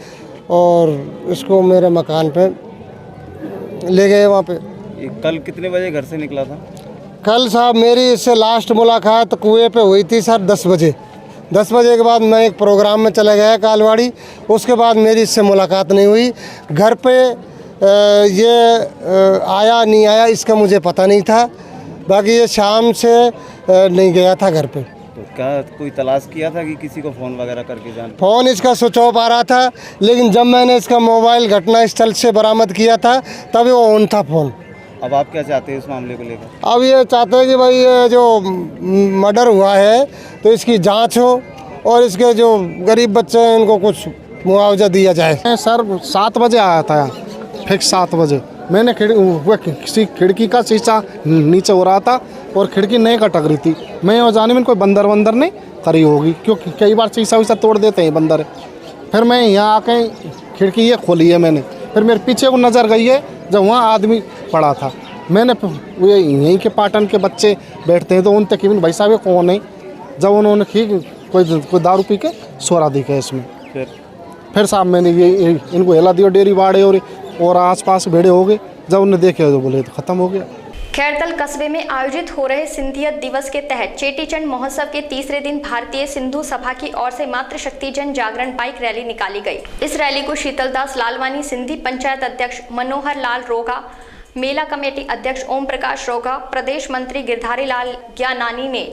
Speaker 14: और इसको मेरे मकान पे ले गए वहाँ पे।
Speaker 15: कल कितने बजे घर से निकला था?
Speaker 14: कल साहब मेरी इससे लास्ट मुलाकात कुएं पे हुई थी सर 10 बजे। 10 बजे के बाद मैं एक प्रोग्राम में चला गया कालवाड़ी, उसके बाद मेरी इससे मुलाकात नहीं हुई। घर पे ये आया नहीं आया इसका मुझे पता नहीं था। बाकी ये शाम से नहीं गया था घर पे।
Speaker 15: तो क्या कोई तलाश किया था कि किसी को फ़ोन वगैरह करके जान?
Speaker 14: फ़ोन इसका स्विच ऑफ आ रहा था, लेकिन जब मैंने इसका मोबाइल घटनास्थल से बरामद किया था तभी वो ऑन था फ़ोन।
Speaker 15: अब आप क्या चाहते हैं इस मामले को लेकर?
Speaker 14: अब ये चाहते हैं कि भाई ये जो मर्डर हुआ है तो इसकी जांच हो और इसके जो गरीब बच्चे हैं इनको कुछ मुआवजा दिया जाए।
Speaker 16: सर 7 बजे आया था, फिक्स 7 बजे। मैंने किसी खिड़की का शीशा नीचे हो रहा था और खिड़की नहीं कटक रही थी। मैं और जाने में कोई बंदर नहीं करी होगी, क्योंकि कई बार शीशा वीसा तोड़ देते हैं बंदर। फिर मैं यहाँ आके खिड़की ये खोली है मैंने, फिर मेरे पीछे को नज़र गई है जब वहाँ आदमी पड़ा था। मैंने ये यहीं के पाटन के बच्चे बैठते हैं तो उन तक भाई साहब कौन है, जब उन्होंने कोई दारू पी के सोरा दिखा इसमें। फिर साहब मैंने ये इनको हिला दिया, डेरी बाड़े और आसपास भेड़े हो गए। जब उन्हें देखे तो बोले तो ख़त्म हो गया।
Speaker 1: खैरतल कस्बे में आयोजित हो रहे सिंधियत दिवस के तहत चेटीचंड महोत्सव के तीसरे दिन भारतीय सिंधु सभा की ओर से मातृशक्ति जन जागरण बाइक रैली निकाली गई। इस रैली को शीतलदास लालवानी, सिंधी पंचायत अध्यक्ष मनोहर लाल रोगा, मेला कमेटी अध्यक्ष ओम प्रकाश रोगा, प्रदेश मंत्री गिरधारी लाल ज्ञानानी ने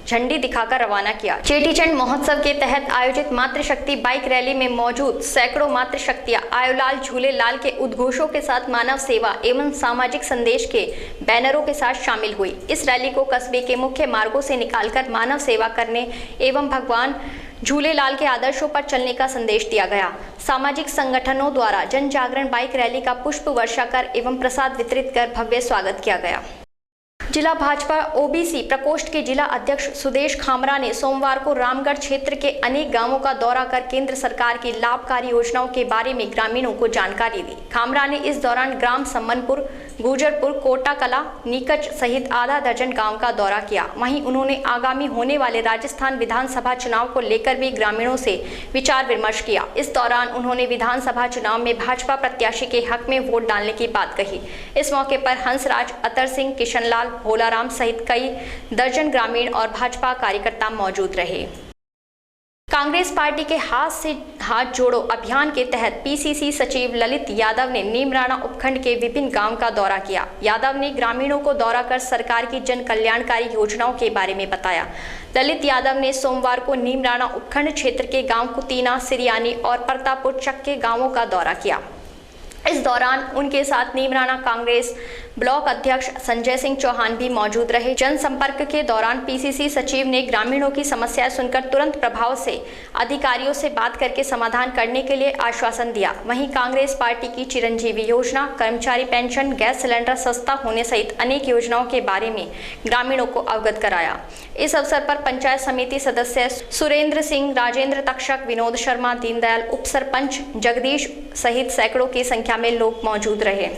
Speaker 1: झंडी दिखाकर रवाना किया। चेटीचंड महोत्सव के तहत आयोजित मातृशक्ति बाइक रैली में मौजूद सैकड़ों मातृशक्तियां आयोलाल झूले लाल के उद्घोषों के साथ मानव सेवा एवं सामाजिक संदेश के बैनरों के साथ शामिल हुई। इस रैली को कस्बे के मुख्य मार्गों से निकालकर मानव सेवा करने एवं भगवान झूलेलाल के आदर्शों पर चलने का संदेश दिया गया। सामाजिक संगठनों द्वारा जन जागरण बाइक रैली का पुष्प वर्षा कर एवं प्रसाद वितरित कर भव्य स्वागत किया गया। जिला भाजपा ओबीसी प्रकोष्ठ के जिला अध्यक्ष सुदेश खामरा ने सोमवार को रामगढ़ क्षेत्र के अनेक गांवों का दौरा कर केंद्र सरकार की लाभकारी योजनाओं के बारे में ग्रामीणों को जानकारी दी। खामरा ने इस दौरान ग्राम सम्मनपुर, गुजरपुर, कोटा कला, नीकच सहित आधा दर्जन गांव का दौरा किया। वहीं उन्होंने आगामी होने वाले राजस्थान विधानसभा चुनाव को लेकर भी ग्रामीणों से विचार विमर्श किया। इस दौरान उन्होंने विधानसभा चुनाव में भाजपा प्रत्याशी के हक में वोट डालने की बात कही। इस मौके पर हंसराज, अतर सिंह, किशनलाल, भोलाराम सहित कई दर्जन ग्रामीण और भाजपा कार्यकर्ता मौजूद रहे। कांग्रेस पार्टी के हाथ से हाथ जोड़ो अभियान के तहत पीसीसी सचिव ललित यादव ने नीमराणा उपखंड के विभिन्न गांव का दौरा किया। यादव ने ग्रामीणों को दौरा कर सरकार की जन कल्याणकारी योजनाओं के बारे में बताया। ललित यादव ने सोमवार को नीमराणा उपखंड क्षेत्र के गांव कुतीना, सिरियानी और प्रतापपुर चक के गांवों का दौरा किया। इस दौरान उनके साथ नीमराणा कांग्रेस ब्लॉक अध्यक्ष संजय सिंह चौहान भी मौजूद रहे। जनसंपर्क के दौरान पीसीसी सचिव ने ग्रामीणों की समस्याएं सुनकर तुरंत प्रभाव से अधिकारियों से बात करके समाधान करने के लिए आश्वासन दिया। वहीं कांग्रेस पार्टी की चिरंजीवी योजना, कर्मचारी पेंशन, गैस सिलेंडर सस्ता होने सहित अनेक योजनाओं के बारे में ग्रामीणों को अवगत कराया। इस अवसर पर पंचायत समिति सदस्य सुरेंद्र सिंह, राजेंद्र तक्षक, विनोद शर्मा, दीनदयाल, उप सरपंच जगदीश सहित सैकड़ों की संख्या में लोग मौजूद रहे।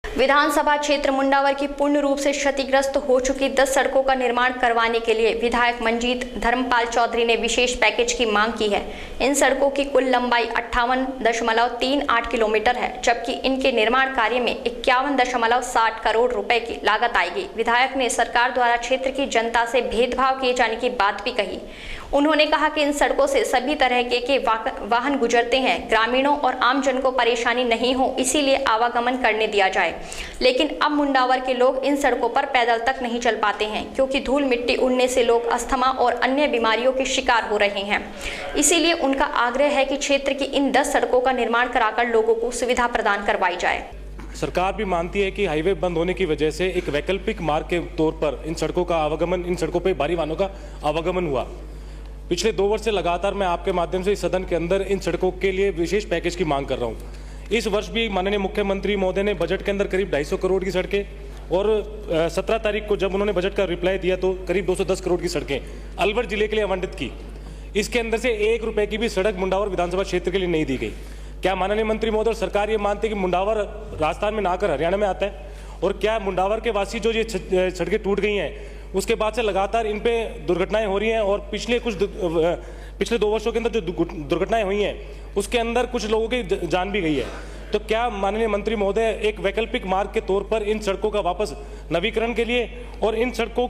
Speaker 1: विधानसभा क्षेत्र मुंडावर की पूर्ण रूप से क्षतिग्रस्त हो चुकी 10 सड़कों का निर्माण करवाने के लिए विधायक मंजीत धर्मपाल चौधरी ने विशेष पैकेज की मांग की है। इन सड़कों की कुल लंबाई 58.38 किलोमीटर है, जबकि इनके निर्माण कार्य में 51.60 करोड़ रुपए की लागत आएगी। विधायक ने सरकार द्वारा क्षेत्र की जनता से भेदभाव किए जाने की बात भी कही। उन्होंने कहा कि इन सड़कों से सभी तरह के वाहन गुजरते हैं, ग्रामीणों और आम जन को परेशानी नहीं हो, इसीलिए आवागमन करने दिया जाए। लेकिन अब मुंडावर के लोग इन सड़कों पर पैदल तक नहीं चल पाते हैं, क्योंकि धूल मिट्टी उड़ने से लोग अस्थमा और अन्य बीमारियों के शिकार हो रहे हैं। इसीलिए उनका आग्रह है कि क्षेत्र की इन 10 सड़कों का निर्माण कराकर लोगों को सुविधा प्रदान करवाई जाए।
Speaker 17: सरकार भी मानती है कि हाईवे बंद होने की वजह से एक वैकल्पिक मार्ग के तौर पर इन सड़कों का आवागमन, इन सड़कों पर भारी वाहनों का आवागमन हुआ। पिछले 2 वर्ष से लगातार मैं आपके माध्यम से इस सदन के अंदर इन सड़कों के लिए विशेष पैकेज की मांग कर रहा हूं। इस वर्ष भी माननीय मुख्यमंत्री महोदय ने बजट के अंदर करीब 250 करोड़ की सड़कें और 17 तारीख को जब उन्होंने बजट का रिप्लाई दिया तो करीब 210 करोड़ की सड़कें अलवर जिले के लिए आवंटित की। इसके अंदर से 1 रुपए की भी सड़क मुंडावर विधानसभा क्षेत्र के लिए नहीं दी गई। क्या माननीय मंत्री महोदय सरकार ये मानते कि मुंडावर राजस्थान में ना आकर हरियाणा में आता है? और क्या मुंडावर के वासी जो ये सड़कें टूट गई हैं उसके बाद से लगातार इन पे दुर्घटनाएं हो रही हैं और पिछले 2 वर्षों के अंदर जो दुर्घटनाएं हुई हैं उसके अंदर कुछ लोगों की जान भी गई है। तो क्या माननीय मंत्री महोदय एक वैकल्पिक मार्ग के तौर पर इन सड़कों का वापस नवीकरण के लिए और इन सड़कों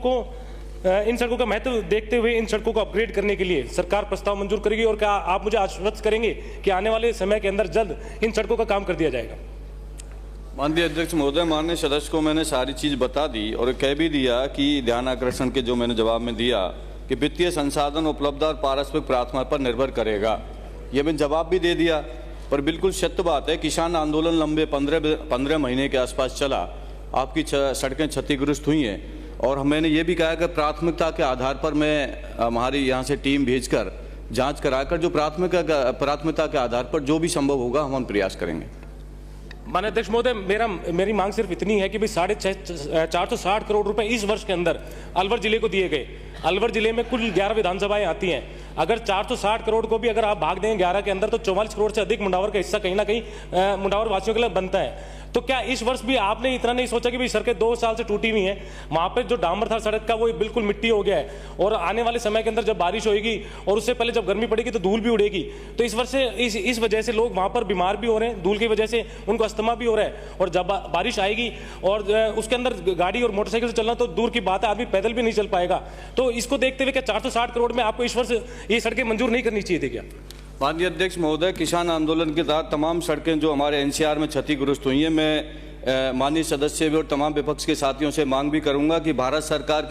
Speaker 17: का महत्व देखते हुए इन सड़कों को अपग्रेड करने के लिए सरकार प्रस्ताव मंजूर करेगी? और क्या आप मुझे आश्वस्त करेंगे कि आने वाले समय के अंदर जल्द इन सड़कों का काम कर दिया जाएगा?
Speaker 18: माननीय अध्यक्ष महोदय, माननीय सदस्य को मैंने सारी चीज़ बता दी और कह भी दिया कि ध्यान आकर्षण के जो मैंने जवाब में दिया कि वित्तीय संसाधन उपलब्धता और पारस्परिक प्रार्थना पर निर्भर करेगा, ये मैंने जवाब भी दे दिया। पर बिल्कुल सत्य बात है, किसान आंदोलन लंबे 15 महीने के आसपास चला, आपकी सड़कें क्षतिग्रस्त हुई हैं और मैंने ये भी कहा कि प्राथमिकता के आधार पर मैं हमारी यहाँ से टीम भेजकर जांच कराकर जो प्राथमिकता के आधार पर जो भी संभव होगा हम प्रयास करेंगे।
Speaker 17: माननीय अध्यक्ष महोदय, मेरी मांग सिर्फ इतनी है कि भाई 460 करोड़ रुपए इस वर्ष के अंदर अलवर जिले को दिए गए। अलवर जिले में कुल 11 विधानसभाएं आती हैं। अगर 460 करोड़ को भी अगर आप भाग देंगे 11 के अंदर, तो 44 करोड़ से अधिक मुंडावर का हिस्सा कहीं ना कहीं मुंडावर वासियों के लिए बनता है। तो क्या इस वर्ष भी आपने इतना नहीं सोचा कि भाई सड़कें 2 साल से टूटी हुई हैं, वहां पे जो डामर था सड़क का वो बिल्कुल मिट्टी हो गया है और आने वाले समय के अंदर जब बारिश होगी और उससे पहले जब गर्मी पड़ेगी तो धूल भी उड़ेगी। तो इस वर्ष से इस वजह से लोग वहां पर बीमार भी हो रहे हैं, धूल की वजह से उनको अस्थमा भी हो रहा है और जब बारिश आएगी और उसके अंदर गाड़ी और मोटरसाइकिल से चलना तो दूर की बात है, आदमी पैदल भी नहीं चल पाएगा। तो इसको देखते हुए क्या 460 करोड़ में आपको इस वर्ष ये सड़कें मंजूर नहीं करनी चाहिए थी क्या?
Speaker 18: माननीय अध्यक्ष महोदय, किसान आंदोलन के तहत तमाम सड़कें जो हमारे एनसीआर में क्षतिग्रस्त हुई हैं, मैं माननीय सदस्य भी और तमाम विपक्ष के साथियों से मांग भी करूंगा कि भारत सरकार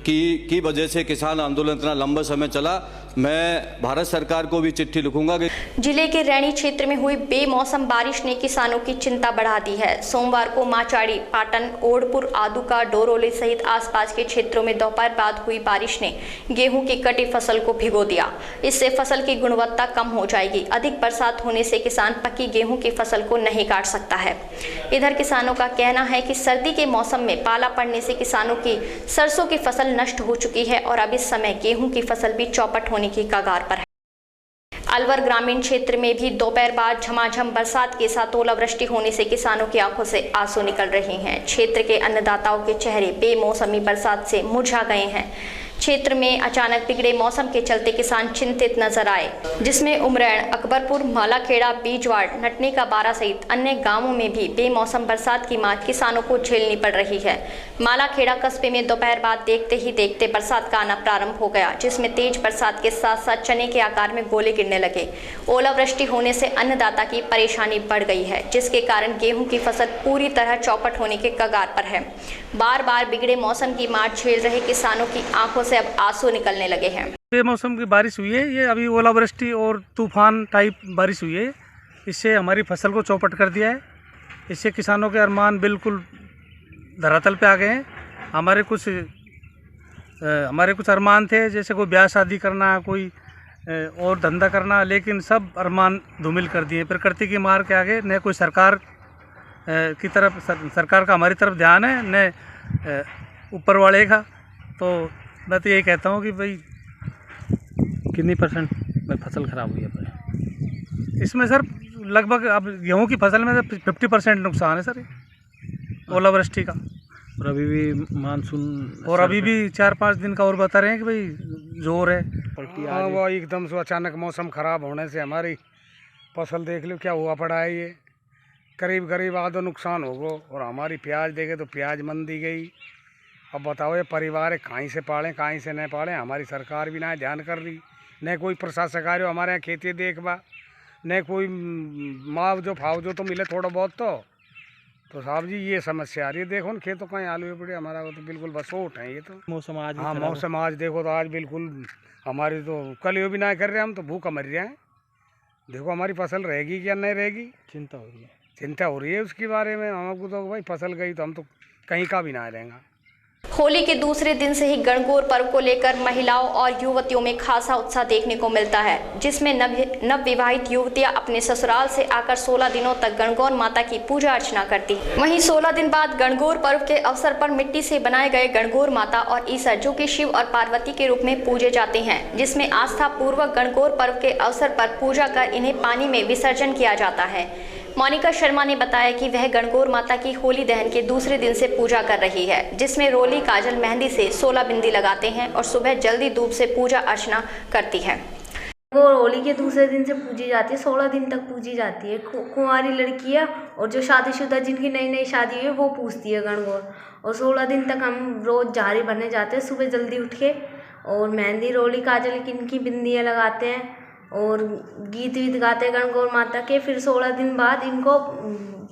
Speaker 18: की वजह से किसान आंदोलन इतना लंबा समय चला, मैं भारत सरकार को भी चिट्ठी लिखूंगा कि
Speaker 1: जिले के रैणी क्षेत्र में हुई बेमौसम बारिश ने किसानों की चिंता बढ़ा दी है। सोमवार को माचाड़ी, पाटन, ओडपुर, आदुका, डोरोली सहित आसपास के क्षेत्रों में दोपहर बाद हुई बारिश ने गेहूं की कटी फसल को भिगो दिया। इससे फसल की गुणवत्ता कम हो जाएगी। अधिक बरसात होने से किसान पकी गेहूं की फसल को नहीं काट सकता है। इधर किसानों का कहना है कि सर्दी के मौसम में पाला पड़ने से किसानों की सरसों की फसल नष्ट हो चुकी है और अब इस समय गेहूं की फसल भी चौपट होने की कगार पर है। अलवर ग्रामीण क्षेत्र में भी दोपहर बाद झमाझम बरसात के साथ ओलावृष्टि होने से किसानों की आंखों से आंसू निकल रहे हैं। क्षेत्र के अन्नदाताओं के चेहरे बेमौसमी बरसात से मुरझा गए हैं। क्षेत्र में अचानक बिगड़े मौसम के चलते किसान चिंतित नजर आए, जिसमें उमरैण, अकबरपुर, मालाखेड़ा, बीजवाड़, नटनी का बारा सहित अन्य गांवों में भी बेमौसम बरसात की मार किसानों को झेलनी पड़ रही है। मालाखेड़ा कस्बे में दोपहर बाद देखते ही देखते बरसात का आना प्रारंभ हो गया, जिसमें तेज बरसात के साथ साथ चने के आकार में गोले गिरने लगे। ओलावृष्टि होने से अन्नदाता की परेशानी बढ़ गई है, जिसके कारण गेहूं की फसल पूरी तरह चौपट होने के कगार पर है। बार बार बिगड़े मौसम की मार झेल रहे किसानों की आंखों से अब आंसू निकलने लगे हैं।
Speaker 19: बेमौसम की बारिश हुई है, ये अभी ओलावृष्टि और तूफान टाइप बारिश हुई है, इससे हमारी फसल को चौपट कर दिया है। इससे किसानों के अरमान बिल्कुल धरातल पे आ गए हैं। हमारे कुछ अरमान थे, जैसे कोई ब्याह शादी करना, कोई और धंधा करना, लेकिन सब अरमान धूमिल कर दिए। प्रकृति की मार के आगे न कोई सरकार की तरफ सरकार का हमारी तरफ ध्यान है, न ऊपर वाले का। तो मैं तो यही कहता हूँ कि भाई कितनी परसेंट में फसल खराब हुई है इसमें सर? लगभग अब गेहूं की फसल में 50% नुकसान है सर, ओलावृष्टि का। और अभी भी मानसून, और अभी भी 4-5 दिन का और बता रहे हैं कि भाई जोर है। हाँ, वो एकदम से अचानक मौसम ख़राब होने से हमारी फसल देख लो क्या हुआ पड़ा है। ये करीब आधो नुकसान हो गो। और हमारी प्याज देखे तो प्याज मंदी गई। अब बताओ ये परिवार कहीं से पालें कहीं से नहीं पालें। हमारी सरकार भी ना ध्यान कर रही, न कोई प्रशासक आ रहे हो हमारे यहाँ खेती देखबा, न कोई मुआवजो फावजो तो मिले थोड़ा बहुत। तो साहब जी ये समस्या आ रही है। देखो न खेतों कहीं आलू पड़े, हमारा तो बिल्कुल बसोट है ये तो। मौसम आज, हाँ मौसम आज देखो तो आज बिल्कुल हमारी तो कल ये भी ना कर रहे, हम तो भूखा मर रहे हैं। देखो हमारी फसल रहेगी क्या नहीं रहेगी, चिंता हो रही है उसके बारे में। हमको तो भाई फसल गई तो हम तो कहीं का भी ना रहेंगे।
Speaker 1: होली के दूसरे दिन से ही गणगौर पर्व को लेकर महिलाओं और युवतियों में खासा उत्साह देखने को मिलता है, जिसमें नवविवाहित युवतियां अपने ससुराल से आकर 16 दिनों तक गणगौर माता की पूजा अर्चना करती। वहीं 16 दिन बाद गणगौर पर्व के अवसर पर मिट्टी से बनाए गए गणगौर माता और ईसर, जो कि शिव और पार्वती के रूप में पूजे जाते हैं, जिसमें आस्था पूर्वक गणगौर पर्व के अवसर पर पूजा कर इन्हें पानी में विसर्जन किया जाता है। मोनिका शर्मा ने बताया कि वह गणगौर माता की होली दहन के दूसरे दिन से पूजा कर रही है, जिसमें रोली, काजल, मेहंदी से 16 बिंदी लगाते हैं और सुबह जल्दी धूप से पूजा अर्चना करती है।
Speaker 20: गणगौर होली के दूसरे दिन से पूजी जाती है, 16 दिन तक पूजी जाती है। कुंवारी लड़कियां और जो शादीशुदा जिनकी नई शादी हुई है वो पूजती है गणगौर। और 16 दिन तक हम रोज़ झाड़ी भरने जाते हैं सुबह जल्दी उठ के, और मेहंदी, रोली, काजल की बिंदियाँ लगाते हैं और गीत वीत गाते गणगौर माता के। फिर 16 दिन बाद इनको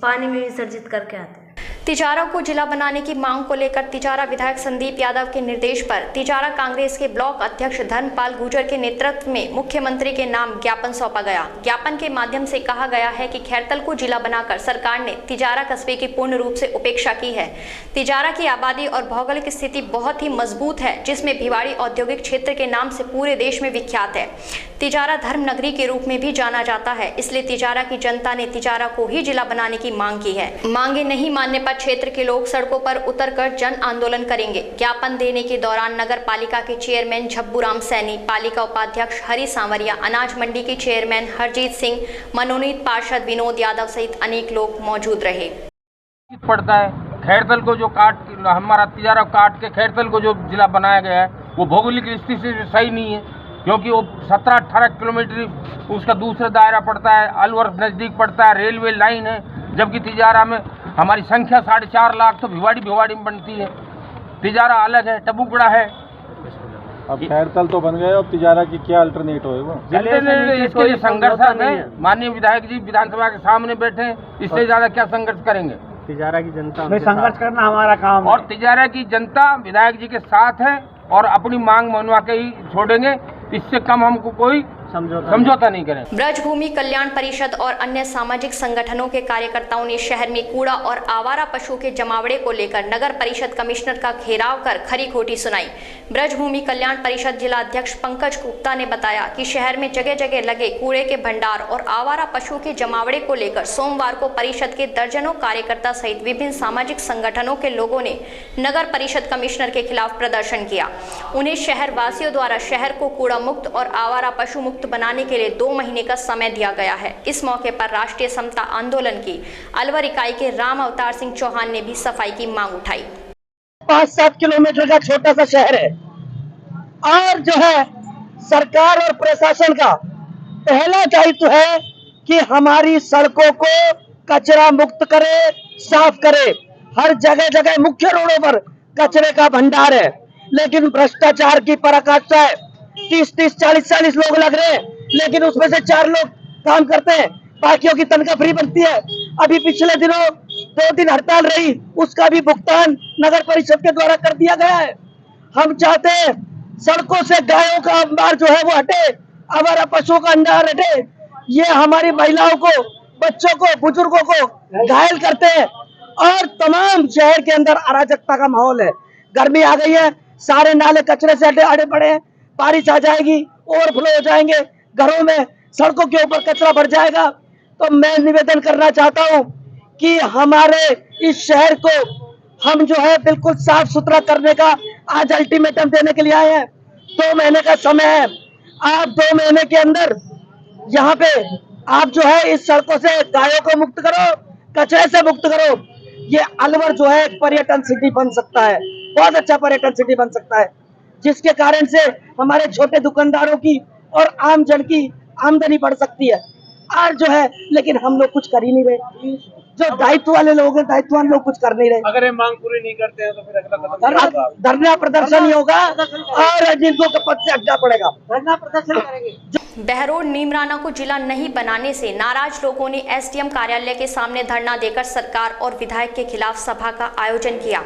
Speaker 20: पानी में विसर्जित करके आते हैं।
Speaker 1: तिजारा को जिला बनाने की मांग को लेकर तिजारा विधायक संदीप यादव के निर्देश पर तिजारा कांग्रेस के ब्लॉक अध्यक्ष धर्मपाल गुर्जर के नेतृत्व में मुख्यमंत्री के नाम ज्ञापन सौंपा गया। ज्ञापन के माध्यम से कहा गया है कि खैरतल को जिला बनाकर सरकार ने तिजारा कस्बे की पूर्ण रूप से उपेक्षा की है। तिजारा की आबादी और भौगोलिक स्थिति बहुत ही मजबूत है, जिसमें भिवाड़ी औद्योगिक क्षेत्र के नाम से पूरे देश में विख्यात है। तिजारा धर्म नगरी के रूप में भी जाना जाता है, इसलिए तिजारा की जनता ने तिजारा को ही जिला बनाने की मांग की है। मांगे नहीं मानने पर क्षेत्र के लोग सड़कों पर उतरकर जन आंदोलन करेंगे। ज्ञापन देने के दौरान नगर पालिका के चेयरमैन झब्बूराम सैनी, पालिका उपाध्यक्ष हरि सांवरिया, अनाज मंडी के चेयरमैन हरजीत सिंह, मनोनीत पार्षद विनोद यादव सहित अनेक लोग मौजूद रहे।
Speaker 21: पड़ता है खैरतल को जो हमारा तिजारा काट के खैरतल को जो जिला बनाया गया है वो भौगोलिक स्थिति से सही नहीं है, क्योंकि वो 17-18 किलोमीटर उसका दूसरा दायरा पड़ता है, अलवर नज़दीक पड़ता है, रेलवे लाइन है, जबकि तिजारा में हमारी संख्या 4.5 लाख तो भिवाड़ी में बनती है। तिजारा अलग है, टबुकड़ा है।
Speaker 22: अब खैरतल तो बन गए, अब तिजारा की क्या अल्टरनेट होगा?
Speaker 21: इसके लिए संघर्ष है। माननीय विधायक जी विधानसभा के सामने बैठे, इससे ज्यादा क्या संघर्ष करेंगे?
Speaker 22: तिजारा की जनता
Speaker 21: में संघर्ष करना हमारा काम है और तिजारा की जनता विधायक जी के साथ है और अपनी मांग मनवा के ही छोड़ेंगे। इससे कम हमको कोई समझौता नहीं करें।
Speaker 1: ब्रजभूमि कल्याण परिषद और अन्य सामाजिक संगठनों के कार्यकर्ताओं ने शहर में कूड़ा और आवारा पशु के जमावड़े को लेकर नगर परिषद कमिश्नर का घेराव कर खरी खोटी सुनाई। ब्रजभूमि कल्याण परिषद जिला अध्यक्ष पंकज गुप्ता ने बताया कि शहर में जगह जगह लगे कूड़े के भंडार और आवारा पशु के जमावड़े को लेकर सोमवार को परिषद के दर्जनों कार्यकर्ता सहित विभिन्न सामाजिक संगठनों के लोगों ने नगर परिषद कमिश्नर के खिलाफ प्रदर्शन किया। उन्हें शहर वासियों द्वारा शहर को कूड़ा मुक्त और आवारा पशु मुक्त बनाने के लिए 2 महीने का समय दिया गया है। इस मौके पर राष्ट्रीय समता आंदोलन की अलवर इकाई के राम अवतार सिंह चौहान ने भी सफाई की मांग उठाई।
Speaker 23: 5-7 किलोमीटर का छोटा सा शहर है और जो है सरकार और प्रशासन का पहला दायित्व है कि हमारी सड़कों को कचरा मुक्त करे, साफ करे। हर जगह जगह मुख्य रोडों पर कचरे का भंडार है, लेकिन भ्रष्टाचार की पराकाष्ठा है। 30-30, 40-40 लोग लग रहे हैं, लेकिन उसमें से 4 लोग काम करते हैं, बाकियों की तनख्वाह फ्री बनती है। अभी पिछले दिनों 2 दिन हड़ताल रही, उसका भी भुगतान नगर परिषद के द्वारा कर दिया गया है। हम चाहते हैं सड़कों से गायों का अंबार जो है वो हटे, आवारा पशुओं का अंडार हटे। ये हमारी महिलाओं को, बच्चों को, बुजुर्गों को घायल करते हैं और तमाम शहर के अंदर अराजकता का माहौल है। गर्मी आ गई है, सारे नाले कचरे से अड़े पड़े हैं, बारिश आ जाएगी, ओवरफ्लो हो जाएंगे, घरों में सड़कों के ऊपर कचरा भर जाएगा। तो मैं निवेदन करना चाहता हूं कि हमारे इस शहर को हम जो है बिल्कुल साफ सुथरा करने का आज अल्टीमेटम देने के लिए आए हैं। 2 महीने का समय है, आप 2 महीने के अंदर यहाँ पे आप जो है इस सड़कों से गायों को मुक्त करो, कचरे से मुक्त करो। ये अलवर जो है एक पर्यटन सिटी बन सकता है, बहुत अच्छा पर्यटन सिटी बन सकता है, जिसके कारण से हमारे छोटे दुकानदारों की और आम जन की आमदनी बढ़ सकती है। आज जो है लेकिन हम लोग कुछ कर ही नहीं रहे, जो दायित्व वाले लोग हैं, दायित्ववान लोग कुछ कर नहीं रहे।
Speaker 22: अगर ये मांग पूरी नहीं करते हैं तो फिर अगला कदम
Speaker 23: धरना प्रदर्शन ही होगा और जिनको पद से हटना पड़ेगा, धरना प्रदर्शन करेंगे।
Speaker 1: बहरोड नीमराना को जिला नहीं बनाने से नाराज लोगों ने एसडीएम कार्यालय के सामने धरना देकर सरकार और विधायक के खिलाफ सभा का आयोजन किया।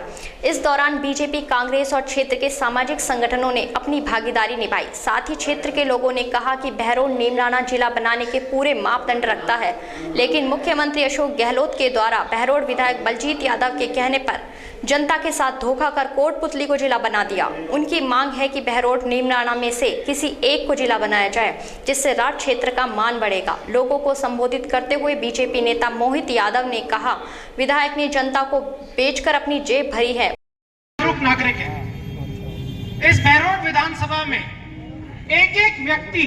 Speaker 1: इस दौरान बीजेपी, कांग्रेस और क्षेत्र के सामाजिक संगठनों ने अपनी भागीदारी निभाई। साथ ही क्षेत्र के लोगों ने कहा कि बहरोड नीमराना जिला बनाने के पूरे मापदंड रखता है, लेकिन मुख्यमंत्री अशोक गहलोत के द्वारा बहरोड विधायक बलजीत यादव के कहने पर जनता के साथ धोखा कर कोटपुतली को जिला बना दिया। उनकी मांग है कि बहरोड नीमराना में से किसी एक को जिला बनाया जाए, जिससे राज क्षेत्र का मान बढ़ेगा। लोगों को संबोधित करते हुए बीजेपी नेता मोहित यादव ने कहा, विधायक ने जनता को बेचकर अपनी जेब भरी है।
Speaker 12: नागरिक है इस बहरोड विधानसभा में एक व्यक्ति,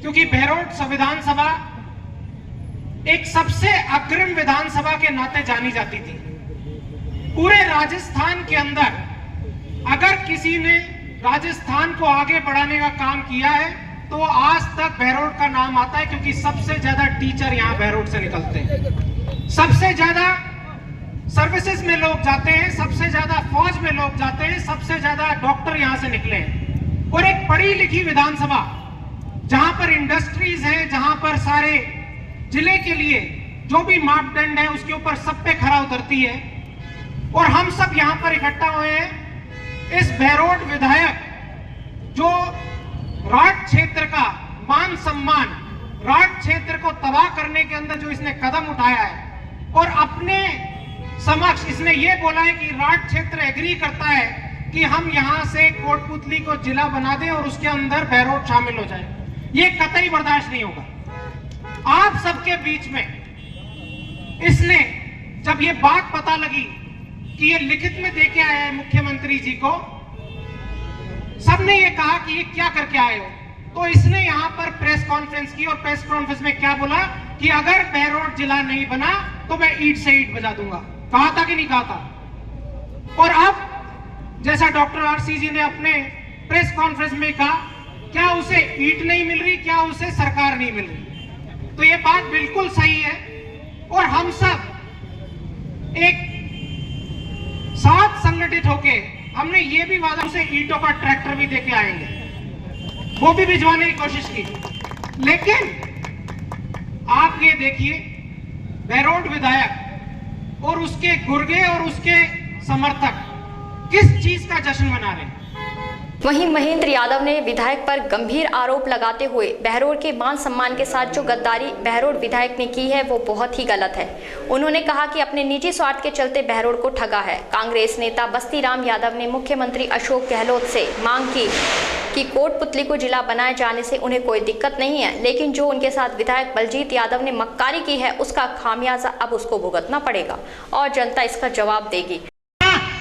Speaker 12: क्योंकि बहरोड संविधान सभा एक सबसे अग्रिम विधानसभा के नाते जानी जाती थी। पूरे राजस्थान के अंदर अगर किसी ने राजस्थान को आगे बढ़ाने का काम किया है तो आज तक बहरोड का नाम आता है, क्योंकि सबसे ज्यादा टीचर यहाँ बहरोड से निकलते हैं, सबसे ज्यादा सर्विसेज में लोग जाते हैं, सबसे ज्यादा फौज में लोग जाते हैं, सबसे ज्यादा डॉक्टर यहाँ से निकले हैं। और एक पढ़ी लिखी विधानसभा जहां पर इंडस्ट्रीज हैं, जहां पर सारे जिले के लिए जो भी मापदंड है उसके ऊपर सब पे खरा उतरती है। और हम सब यहां पर इकट्ठा हुए हैं इस बहरोड विधायक जो राठ क्षेत्र का मान सम्मान, राठ क्षेत्र को तबाह करने के अंदर जो इसने कदम उठाया है और अपने समक्ष इसने ये बोला है कि राठ क्षेत्र एग्री करता है कि हम यहां से कोटपुतली को जिला बना दें और उसके अंदर बहरोड शामिल हो जाए। ये कतई बर्दाश्त नहीं होगा। आप सबके बीच में इसने जब ये बात पता लगी कि ये लिखित में देके आया है मुख्यमंत्री जी को, सबने ये कहा कि ये क्या करके आए हो, तो इसने यहाँ पर प्रेस कॉन्फ्रेंस की और प्रेस कॉन्फ्रेंस में क्या बोला कि अगर बहरोड जिला नहीं बना तो मैं ईंट से ईंट बजा दूंगा। कहा था कि नहीं कहा था? और अब जैसा डॉक्टर आरसी जी ने अपने प्रेस कॉन्फ्रेंस में कहा, क्या उसे ईंट नहीं मिल रही, क्या उसे सरकार नहीं मिल रही? तो ये बात बिल्कुल सही है। और हम सब एक साथ संगठित होके हमने ये भी वादा, उसे ईंटों का ट्रैक्टर भी देके आएंगे, वो भी भिजवाने की कोशिश की। लेकिन आप ये देखिए बहरोड विधायक और उसके गुर्गे और उसके समर्थक किस चीज का जश्न मना रहे हैं।
Speaker 1: वहीं महेंद्र यादव ने विधायक पर गंभीर आरोप लगाते हुए बहरोड के मान सम्मान के साथ जो गद्दारी बहरोड विधायक ने की है वो बहुत ही गलत है। उन्होंने कहा कि अपने निजी स्वार्थ के चलते बहरोड को ठगा है। कांग्रेस नेता बस्ती राम यादव ने मुख्यमंत्री अशोक गहलोत से मांग की कि कोटपुतली को जिला बनाए जाने से उन्हें कोई दिक्कत नहीं है, लेकिन जो उनके साथ विधायक बलजीत यादव ने मक्कारी की है उसका खामियाजा अब उसको भुगतना पड़ेगा और जनता इसका जवाब देगी।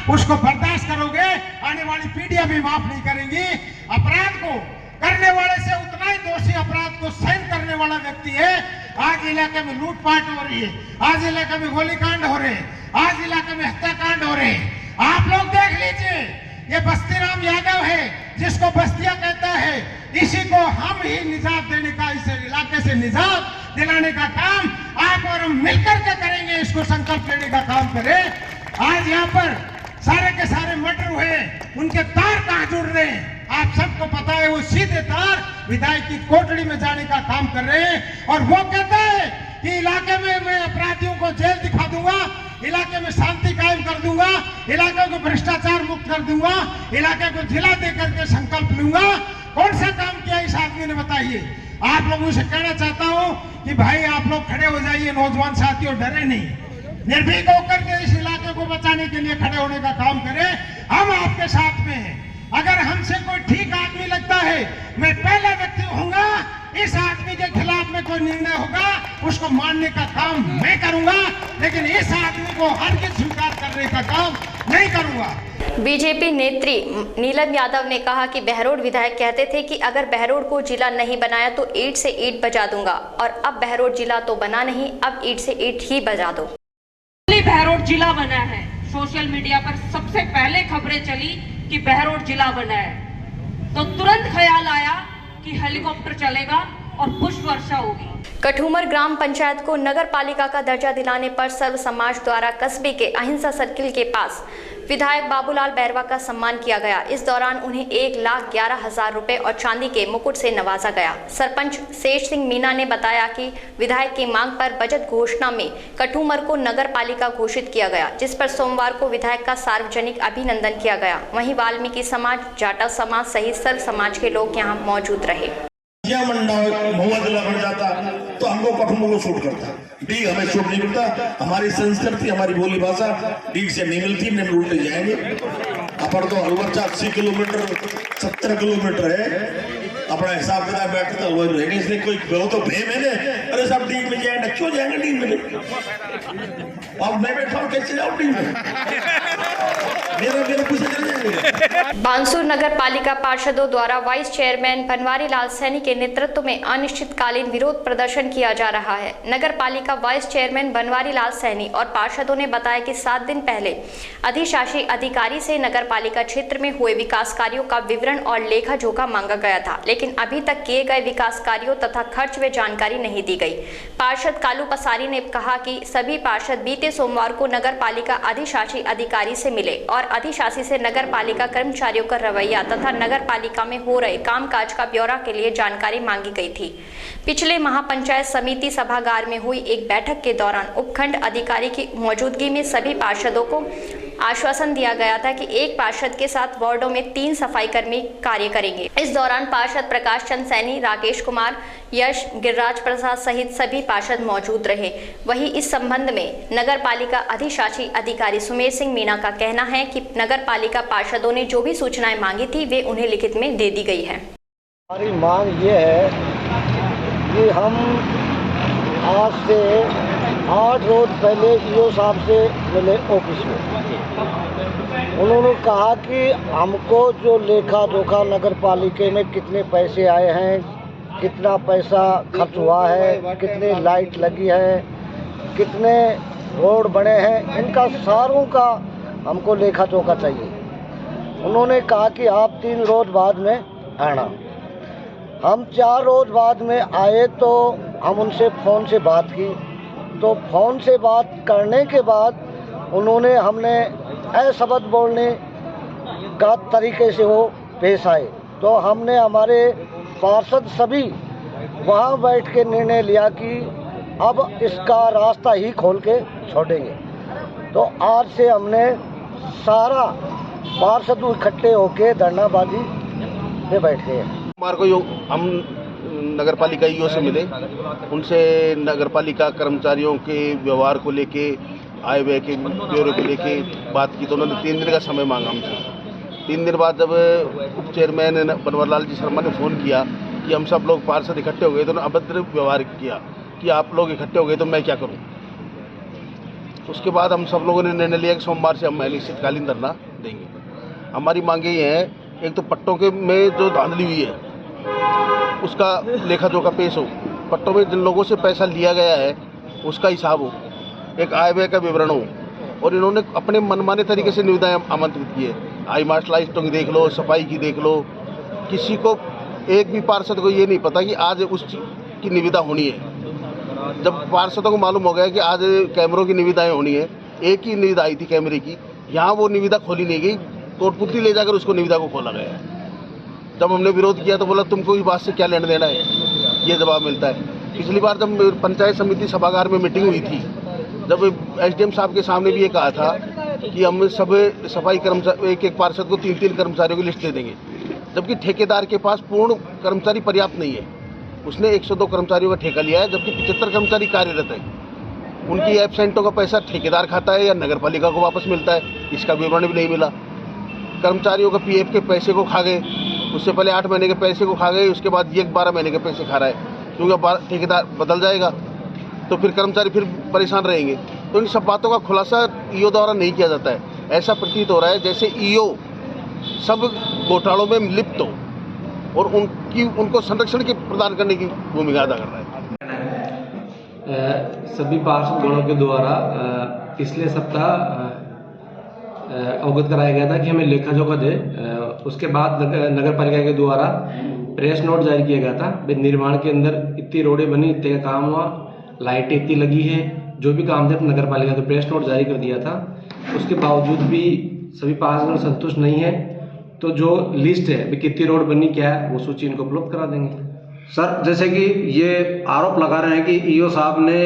Speaker 12: उसको बर्दाश्त करोगे, आने वाली पीढ़ियां भी माफ नहीं करेंगी। अपराध को करने वाले से उतना ही दोषी अपराध को सहन करने वाला व्यक्ति है। आज इलाके में लूटपाट हो रही है, आज इलाके में गोलीकांड हो रहे हैं, आज इलाके में हत्याकांड हो रहे हैं। आप लोग देख लीजिए, ये बस्ती राम यादव है जिसको बस्तिया कहता है, इसी को हम ही निजात देने का, इस इलाके से निजात दिलाने का काम आप और हम मिलकर के करेंगे। इसको संकल्प लेने का काम करें। आज यहाँ पर सारे के सारे मर्डर हुए, उनके तार कहाँ जुड़ रहे हैं आप सबको पता है। वो सीधे तार विधायक की कोठड़ी में जाने का काम कर रहे हैं और वो कहता है कि इलाके में मैं अपराधियों को जेल दिखा दूंगा, इलाके में शांति कायम कर दूंगा, इलाके को भ्रष्टाचार मुक्त कर दूंगा, इलाके को जिला देकर के संकल्प लूंगा। कौन सा काम किया इस आदमी ने बताइए। आप लोगों से कहना चाहता हूँ कि भाई आप लोग खड़े हो जाइए, नौजवान साथियों, डरे नहीं, निर्भीक होकर के इस इलाके को बचाने के लिए खड़े होने का काम करें। हम आपके साथ में हैं। अगर हमसे कोई ठीक आदमी लगता है, मैं पहला व्यक्ति होऊंगा, इस आदमी के खिलाफ में कोई निर्णय होगा उसको मानने का काम मैं करूंगा, लेकिन इस आदमी को हरगिज स्वीकार करने का काम नहीं करूंगा।
Speaker 1: बीजेपी नेत्री नीलम यादव ने कहा कि बहरोड विधायक कहते थे कि अगर बहरोड को जिला नहीं बनाया तो ईंट से ईंट बजा दूंगा, और अब बहरोड जिला तो बना नहीं, अब ईंट से ईंट ही बजा दो।
Speaker 2: बहरोड जिला बना है, सोशल मीडिया पर सबसे पहले खबरें चली कि बहरोड जिला बना है, तो तुरंत ख्याल आया कि हेलीकॉप्टर चलेगा और पुष्प वर्षा होगी।
Speaker 1: कठूमर ग्राम पंचायत को नगर पालिका का दर्जा दिलाने पर सर्व समाज द्वारा कस्बे के अहिंसा सर्किल के पास विधायक बाबूलाल बैरवा का सम्मान किया गया। इस दौरान उन्हें 1,11,000 रुपए और चांदी के मुकुट से नवाजा गया। सरपंच शेष सिंह मीना ने बताया कि विधायक की मांग पर बजट घोषणा में कठूमर को नगर पालिका घोषित किया गया, जिस पर सोमवार को विधायक का सार्वजनिक अभिनंदन किया गया। वहीं वाल्मीकि समाज, जाटा समाज सहित सर्व समाज के लोग यहाँ मौजूद रहे।
Speaker 3: बन जाता तो हमको कठुमर को शूट करता, डीग हमें शूट नहीं मिलता। हमारी संस्कृति, हमारी बोली भाषा डीग से नहीं मिलती, नहीं उल्टे जाएंगे। अपन तो अलबच्चा 80 किलोमीटर 70 किलोमीटर है, अपना हिसाब किताब बैठता तो वही रहेंगे। इसलिए कोई वो तो भे मैंने, अरे सब डीग में जाएंगे, क्यों जाएंगे डीग में? अब मैं बैठा हूँ, कैसे जाऊँ डीग में? मेरा कुछ चले जाएंगे।
Speaker 1: बांसुर नगर पालिका पार्षदों द्वारा वाइस चेयरमैन बनवारी लाल सैनी के नेतृत्व में अनिश्चितकालीन विरोध प्रदर्शन किया जा रहा है। नगर पालिका वाइस चेयरमैन बनवारी लाल सैनी और पार्षदों ने बताया कि 7 दिन पहले अधिशासी अधिकारी से नगर पालिका क्षेत्र में हुए विकास कार्यों का विवरण और लेखा जोखा मांगा गया था, लेकिन अभी तक किए गए विकास कार्यों तथा खर्च व जानकारी नहीं दी गई। पार्षद कालू पसारी ने कहा कि सभी पार्षद बीते सोमवार को नगर पालिका अधिशासी अधिकारी से मिले और अधिशासी से नगर पालिका कर्मचारी कर्मचारियों का रवैया तथा नगर पालिका में हो रहे कामकाज का ब्यौरा के लिए जानकारी मांगी गई थी। पिछले महापंचायत समिति सभागार में हुई एक बैठक के दौरान उपखंड अधिकारी की मौजूदगी में सभी पार्षदों को आश्वासन दिया गया था कि एक पार्षद के साथ वार्डों में 3 सफाई कर्मी कार्य करेंगे। इस दौरान पार्षद प्रकाश चंद सैनी, राकेश कुमार, यश, गिरिराज प्रसाद सहित सभी पार्षद मौजूद रहे। वहीं इस संबंध में नगर पालिका अधिशासी अधिकारी सुमेर सिंह मीणा का कहना है कि नगर पालिका पार्षदों ने जो भी सूचनाएं मांगी थी वे उन्हें लिखित में दे दी गई है।
Speaker 23: हमारी मांग ये है कि हम आज से 8 रोज पहले ईओ साहब से मिले ऑफिस में। उन्होंने कहा कि हमको जो लेखा जोखा नगर पालिका में कितने पैसे आए हैं, कितना पैसा खर्च हुआ है, कितने लाइट लगी है, कितने रोड बने हैं, इनका सारों का हमको लेखा जोखा चाहिए। उन्होंने कहा कि आप 3 रोज बाद में आना। हम 4 रोज बाद में आए तो हम उनसे फ़ोन से बात की, तो फ़ोन से बात करने के बाद उन्होंने हमने शब्द बोलने का तरीके से वो पेश आए, तो हमने हमारे पार्षद सभी वहाँ बैठ के निर्णय लिया कि अब इसका रास्ता ही खोल के छोड़ेंगे। तो आज से हमने सारा पार्षद इकट्ठे होके धरनाबाजी में बैठ गए।
Speaker 4: हमारे को हम नगर पालिका ईओ से मिले, उनसे नगर पालिका कर्मचारियों के व्यवहार को लेके, आय व्यय के ब्यौरे को लेके बात की, तो उन्होंने 3 दिन का समय मांगा हमसे। 3 दिन बाद जब उप चेयरमैन बनवारीलाल जी शर्मा ने फ़ोन किया कि हम सब लोग पार्षद इकट्ठे हो गए, तो उन्होंने अभद्र व्यवहार किया कि आप लोग इकट्ठे हो गए तो मैं क्या करूं। उसके बाद हम सब लोगों ने निर्णय लिया कि सोमवार से हम अनिश्चितकालीन धरना देंगे। हमारी मांगे ये है, एक तो पट्टों के में जो धांधली हुई है उसका लेखा जोखा पेश हो, पट्टों में जिन लोगों से पैसा लिया गया है उसका हिसाब हो, एक आय व्यय का विवरण हो। और इन्होंने अपने मनमाने तरीके से निविदाएं आमंत्रित की है। आई मार्शल लाइटों की देख लो, सफाई की देख लो, किसी को एक भी पार्षद को ये नहीं पता कि आज उस की निविदा होनी है। जब पार्षदों को मालूम हो गया कि आज कैमरों की निविदाएं होनी है, एक ही निविदा आई थी कैमरे की, यहाँ वो निविदा खोली नहीं गई, कोटपुतली ले जाकर उसको निविदा को खोला गया। जब हमने विरोध किया तो बोला तुमको इस बात से क्या लेना देना है, ये जवाब मिलता है। पिछली बार जब पंचायत समिति सभागार में मीटिंग हुई थी, जब एसडीएम साहब के सामने भी ये कहा था कि हम सब सफाई कर्मचारी एक पार्षद को 3-3 कर्मचारियों की लिस्ट दे देंगे, जबकि ठेकेदार के पास पूर्ण कर्मचारी पर्याप्त नहीं है। उसने 102 कर्मचारियों का ठेका लिया है, जबकि 75 कर्मचारी कार्यरत है। उनकी एब्सेंटों का पैसा ठेकेदार खाता है या नगर पालिका को वापस मिलता है, इसका विवरण भी नहीं मिला। कर्मचारियों का पीएफ के पैसे को खा गए, उससे पहले 8 महीने के पैसे को खा गए, उसके बाद ये 12 महीने के पैसे खा रहा है, क्योंकि ठेकेदार बदल जाएगा तो फिर कर्मचारी फिर परेशान रहेंगे। तो इन सब बातों का खुलासा ईओ द्वारा नहीं किया जाता है। ऐसा प्रतीत हो रहा है जैसे ईओ सब घोटालों में लिप्त हो और उनको संरक्षण की प्रदान करने की भूमिका अदा कर रहा है।
Speaker 6: सभी पार्षद गणों के द्वारा पिछले सप्ताह अवगत कराया गया था कि हमें लेखा जोखा दे। उसके बाद नगर पालिका के द्वारा प्रेस नोट जारी किया गया था। निर्माण के अंदर इतनी रोडें बनी, इतने का काम हुआ, लाइटें इतनी लगी है, जो भी काम थे नगर पालिका तो प्रेस नोट जारी कर दिया था। उसके बावजूद भी सभी पार्षद संतुष्ट नहीं है, तो जो लिस्ट है कितनी रोड बनी क्या है वो सूची इनको उपलब्ध करा देंगे।
Speaker 7: सर, जैसे कि ये आरोप लगा रहे हैं कि ईओ साहब ने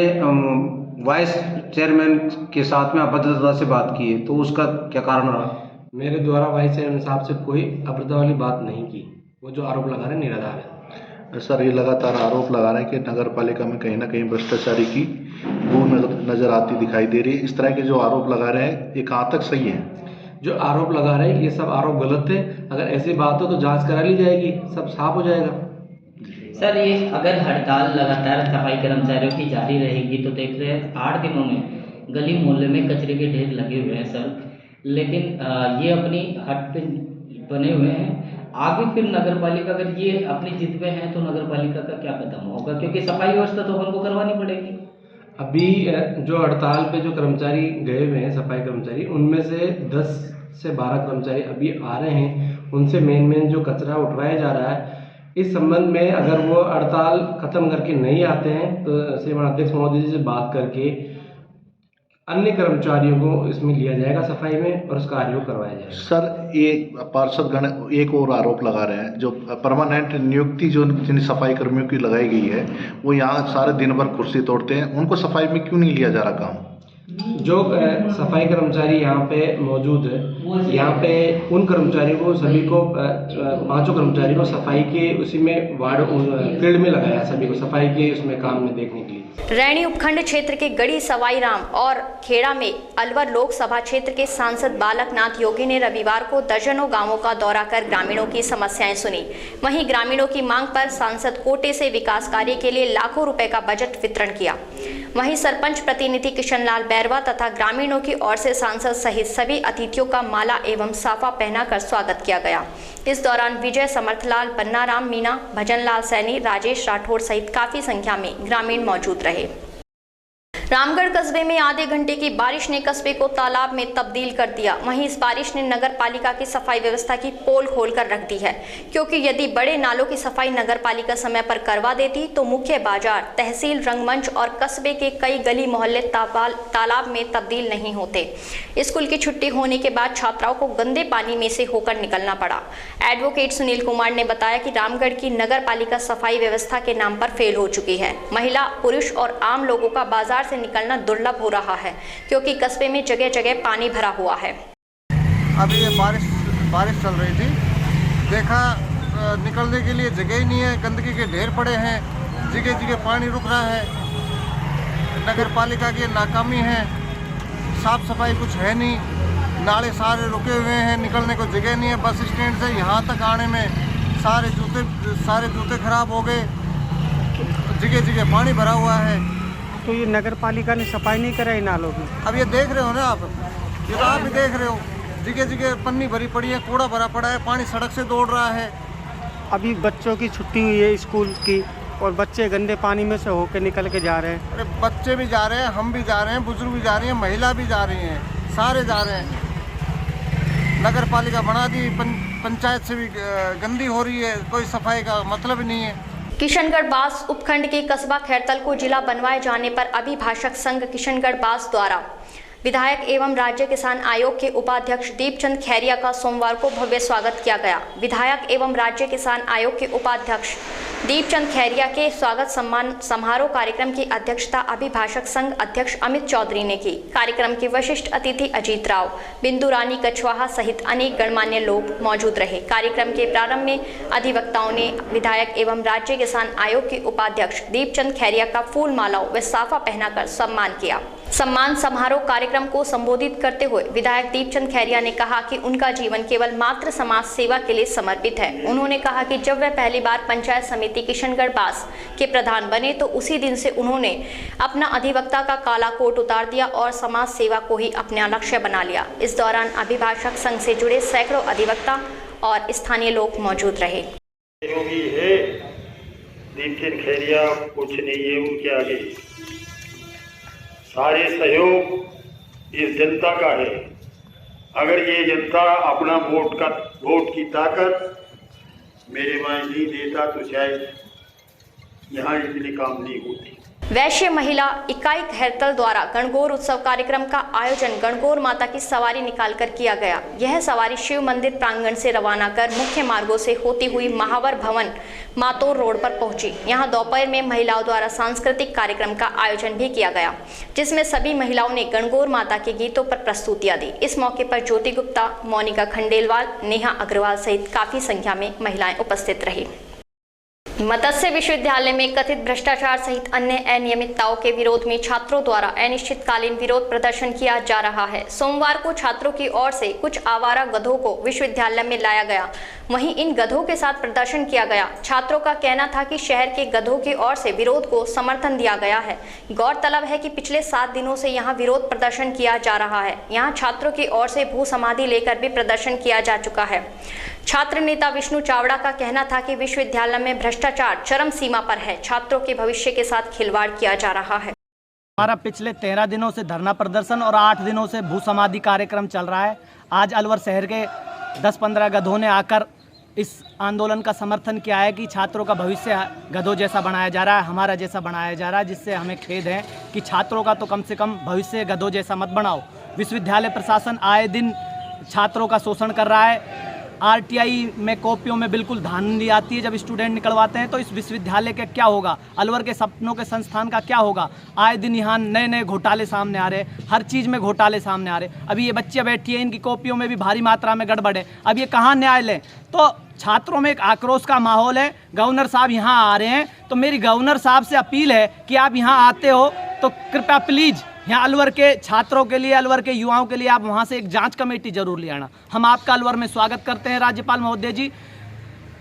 Speaker 7: वाइस चेयरमैन के साथ में अभद्रता से बात की है, तो उसका क्या कारण रहा?
Speaker 6: मेरे द्वारा वाइस चेयरमैन साहब से कोई अभद्रता वाली बात नहीं की। वो जो आरोप लगा रहे हैं निराधार है।
Speaker 24: सर, ये लगातार आरोप लगा रहे हैं कि नगर पालिका में कहीं ना कहीं भ्रष्टाचारी की बू नजर आती दिखाई दे रही है। इस तरह के जो आरोप लगा रहे हैं ये कहाँ तक सही है?
Speaker 6: जो आरोप लगा रहे हैं ये सब आरोप गलत है। अगर ऐसी बात हो तो जांच करा ली जाएगी, सब साफ हो जाएगा।
Speaker 25: सर, ये अगर हड़ताल लगातार सफाई कर्मचारियों की जारी रहेगी तो देख रहे हैं 8 दिनों में गली मोहल्ले में कचरे के ढेर लगे हुए हैं सर, लेकिन ये अपनी हट पे बने हुए हैं। आगे फिर नगर पालिका अगर ये अपनी जिद पे है तो नगर पालिका का क्या कदम होगा, क्योंकि सफाई व्यवस्था तो हमको करवानी पड़ेगी।
Speaker 6: अभी जो हड़ताल पे जो कर्मचारी गए हुए हैं सफाई कर्मचारी, उनमें से 10 से 12 कर्मचारी अभी आ रहे हैं। उनसे मेन जो कचरा उठवाया जा रहा है, इस संबंध में अगर वो हड़ताल खत्म करके नहीं आते हैं तो श्रीमान अध्यक्ष महोदय जी से बात करके अन्य कर्मचारियों को इसमें लिया जाएगा सफाई में और उसका कार्य करवाया जाएगा।
Speaker 24: सर, ये पार्षद गण एक और आरोप लगा रहे हैं, जो परमानेंट नियुक्ति जो जिन सफाई कर्मियों की लगाई गई है वो यहाँ सारे दिन भर कुर्सी तोड़ते हैं, उनको सफाई में क्यों नहीं लिया जा रहा काम?
Speaker 6: जो सफाई कर्मचारी यहाँ पे मौजूद है, यहाँ पे उन कर्मचारियों को सभी को 5 कर्मचारी को सफाई के उसी में वार्ड फील्ड में लगाया, सभी को सफाई के उसमें काम में देखने के लिए।
Speaker 1: रैणी उपखंड क्षेत्र के गढ़ी सवाई राम और खेड़ा में अलवर लोकसभा क्षेत्र के सांसद बालक नाथ योगी ने रविवार को दर्जनों गांवों का दौरा कर ग्रामीणों की समस्याएं सुनी। वहीं ग्रामीणों की मांग पर सांसद कोटे से विकास कार्य के लिए लाखों रुपए का बजट वितरण किया। वहीं सरपंच प्रतिनिधि किशन लाल बैरवा तथा ग्रामीणों की ओर से सांसद सहित सभी अतिथियों का माला एवं साफा पहनाकर स्वागत किया गया। इस दौरान विजय समर्थलाल, पन्नाराम मीणा, भजनलाल सैनी, राजेश राठौड़ सहित काफी संख्या में ग्रामीण मौजूद रहे। रामगढ़ कस्बे में आधे घंटे की बारिश ने कस्बे को तालाब में तब्दील कर दिया। वहीं इस बारिश ने नगर पालिका की सफाई व्यवस्था की पोल खोलकर रख दी है, क्योंकि यदि बड़े नालों की सफाई नगर पालिका समय पर करवा देती तो मुख्य बाजार, तहसील, रंगमंच और कस्बे के कई गली मोहल्ले तालाब में तब्दील नहीं होते। स्कूल की छुट्टी होने के बाद छात्राओं को गंदे पानी में से होकर निकलना पड़ा। एडवोकेट सुनील कुमार ने बताया कि रामगढ़ की नगर पालिका सफाई व्यवस्था के नाम पर फेल हो चुकी है। महिला, पुरुष और आम लोगों का बाजार से निकलना दुर्लभ हो रहा है, क्योंकि कस्बे में जगह जगह पानी भरा हुआ है।
Speaker 5: अभी ये बारिश चल रही थी, देखा निकलने के लिए जगह ही नहीं है, गंदगी के ढेर पड़े हैं, जगह जगह पानी रुक रहा है। नगर पालिका की नाकामी है, साफ सफाई कुछ है नहीं, नाले सारे रुके हुए हैं, निकलने को जगह नहीं है। बस स्टैंड से यहाँ तक आने में सारे जूते खराब हो गए, जगह जगह पानी भरा हुआ है।
Speaker 8: तो ये नगर पालिका ने सफाई नहीं कराई नालों की?
Speaker 5: अब ये देख रहे हो ना आप, ये तो आप भी देख रहे हो, जगह जगह पन्नी भरी पड़ी है, कूड़ा भरा पड़ा है, पानी सड़क से दौड़ रहा है।
Speaker 8: अभी बच्चों की छुट्टी हुई है स्कूल की और बच्चे गंदे पानी में से होकर निकल के जा रहे हैं।
Speaker 5: अरे बच्चे भी जा रहे हैं, हम भी जा रहे हैं, बुजुर्ग भी जा रहे हैं, महिला भी जा रही हैं, सारे जा रहे हैं। नगर पालिका बना दी, पंचायत से भी गंदी हो रही है, कोई सफाई का मतलब ही नहीं है।
Speaker 1: किशनगढ़ बास उपखंड के कस्बा खैरतल को जिला बनवाए जाने पर अभिभाषक संघ किशनगढ़ बास द्वारा विधायक एवं राज्य किसान आयोग के उपाध्यक्ष दीपचंद खैरिया का सोमवार को भव्य स्वागत किया गया। विधायक एवं राज्य किसान आयोग के उपाध्यक्ष दीपचंद खैरिया के स्वागत सम्मान समारोह कार्यक्रम की अध्यक्षता अभिभाषक संघ अध्यक्ष अमित चौधरी ने की। कार्यक्रम के विशिष्ट अतिथि अजीत राव, बिंदु रानी कछवाहा सहित अनेक गणमान्य लोग मौजूद रहे। कार्यक्रम के प्रारंभ में अधिवक्ताओं ने विधायक एवं राज्य किसान आयोग के उपाध्यक्ष दीपचंद खैरिया का फूल मालाओं व साफा पहनाकर सम्मान किया। सम्मान समारोह कार्यक्रम को संबोधित करते हुए विधायक दीपचंद खैरिया ने कहा कि उनका जीवन केवल मात्र समाज सेवा के लिए समर्पित है। उन्होंने कहा कि जब वह पहली बार पंचायत समिति किशनगढ़ बास के प्रधान बने तो उसी दिन से उन्होंने अपना अधिवक्ता का काला कोट उतार दिया और समाज सेवा को ही अपना लक्ष्य बना लिया। इस दौरान अभिभाषक संघ से जुड़े सैकड़ों अधिवक्ता और स्थानीय लोग मौजूद रहे।
Speaker 9: दीपचंद खैरिया कुछ नहीं है उनके आगे, सारे सहयोग इस जनता का है। अगर ये जनता अपना वोट की ताकत मेरे मायने नहीं देता तो शायद यहाँ इतने काम नहीं होती।
Speaker 1: वैश्य महिला इकाई खैरतल द्वारा गणगौर उत्सव कार्यक्रम का आयोजन गणगौर माता की सवारी निकालकर किया गया। यह सवारी शिव मंदिर प्रांगण से रवाना कर मुख्य मार्गों से होती हुई महावर भवन मातोर रोड पर पहुंची। यहां दोपहर में महिलाओं द्वारा सांस्कृतिक कार्यक्रम का आयोजन भी किया गया, जिसमें सभी महिलाओं ने गणगौर माता के गीतों पर प्रस्तुतियां दी। इस मौके पर ज्योति गुप्ता, मोनिका खंडेलवाल, नेहा अग्रवाल सहित काफी संख्या में महिलाएं उपस्थित रही। मत्स्य विश्वविद्यालय में कथित भ्रष्टाचार सहित अन्य अनियमितताओं के विरोध में छात्रों द्वारा अनिश्चितकालीन विरोध प्रदर्शन किया जा रहा है। सोमवार को छात्रों की ओर से कुछ आवारा गधों को विश्वविद्यालय में लाया गया, वहीं इन गधों के साथ प्रदर्शन किया गया। छात्रों का कहना था कि शहर के गधों की ओर से विरोध को समर्थन दिया गया है। गौरतलब है कि पिछले 7 दिनों से यहाँ विरोध प्रदर्शन किया जा रहा है। यहाँ छात्रों की ओर से भू समाधि लेकर भी प्रदर्शन किया जा चुका है। छात्र नेता विष्णु चावड़ा का कहना था कि विश्वविद्यालय में भ्रष्टाचार चरम सीमा पर है, छात्रों के भविष्य के साथ खिलवाड़ किया जा रहा है।
Speaker 10: हमारा पिछले 13 दिनों से धरना प्रदर्शन और 8 दिनों से भू समाधि कार्यक्रम चल रहा है। आज अलवर शहर के 10-15 गधों ने आकर इस आंदोलन का समर्थन किया है कि छात्रों का भविष्य गधों जैसा बनाया जा रहा है, हमारा जैसा बनाया जा रहा है, जिससे हमें खेद है कि छात्रों का तो कम से कम भविष्य गधों जैसा मत बनाओ। विश्वविद्यालय प्रशासन आए दिन छात्रों का शोषण कर रहा है। आरटीआई में कॉपियों में बिल्कुल धांधली आती है जब स्टूडेंट निकलवाते हैं, तो इस विश्वविद्यालय का क्या होगा, अलवर के सपनों के संस्थान का क्या होगा। आए दिन यहाँ नए नए घोटाले सामने आ रहे, हर चीज़ में घोटाले सामने आ रहे। अभी ये बच्चे बैठी हैं, इनकी कॉपियों में भी भारी मात्रा में गड़बड़ है। अब ये कहाँ न्याय लें? तो छात्रों में एक आक्रोश का माहौल है। गवर्नर साहब यहाँ आ रहे हैं, तो मेरी गवर्नर साहब से अपील है कि आप यहाँ आते हो तो कृपया प्लीज़ यहाँ अलवर के छात्रों के लिए, अलवर के युवाओं के लिए आप वहाँ से एक जांच कमेटी जरूर ले आना। हम आपका अलवर में स्वागत करते हैं राज्यपाल महोदय जी।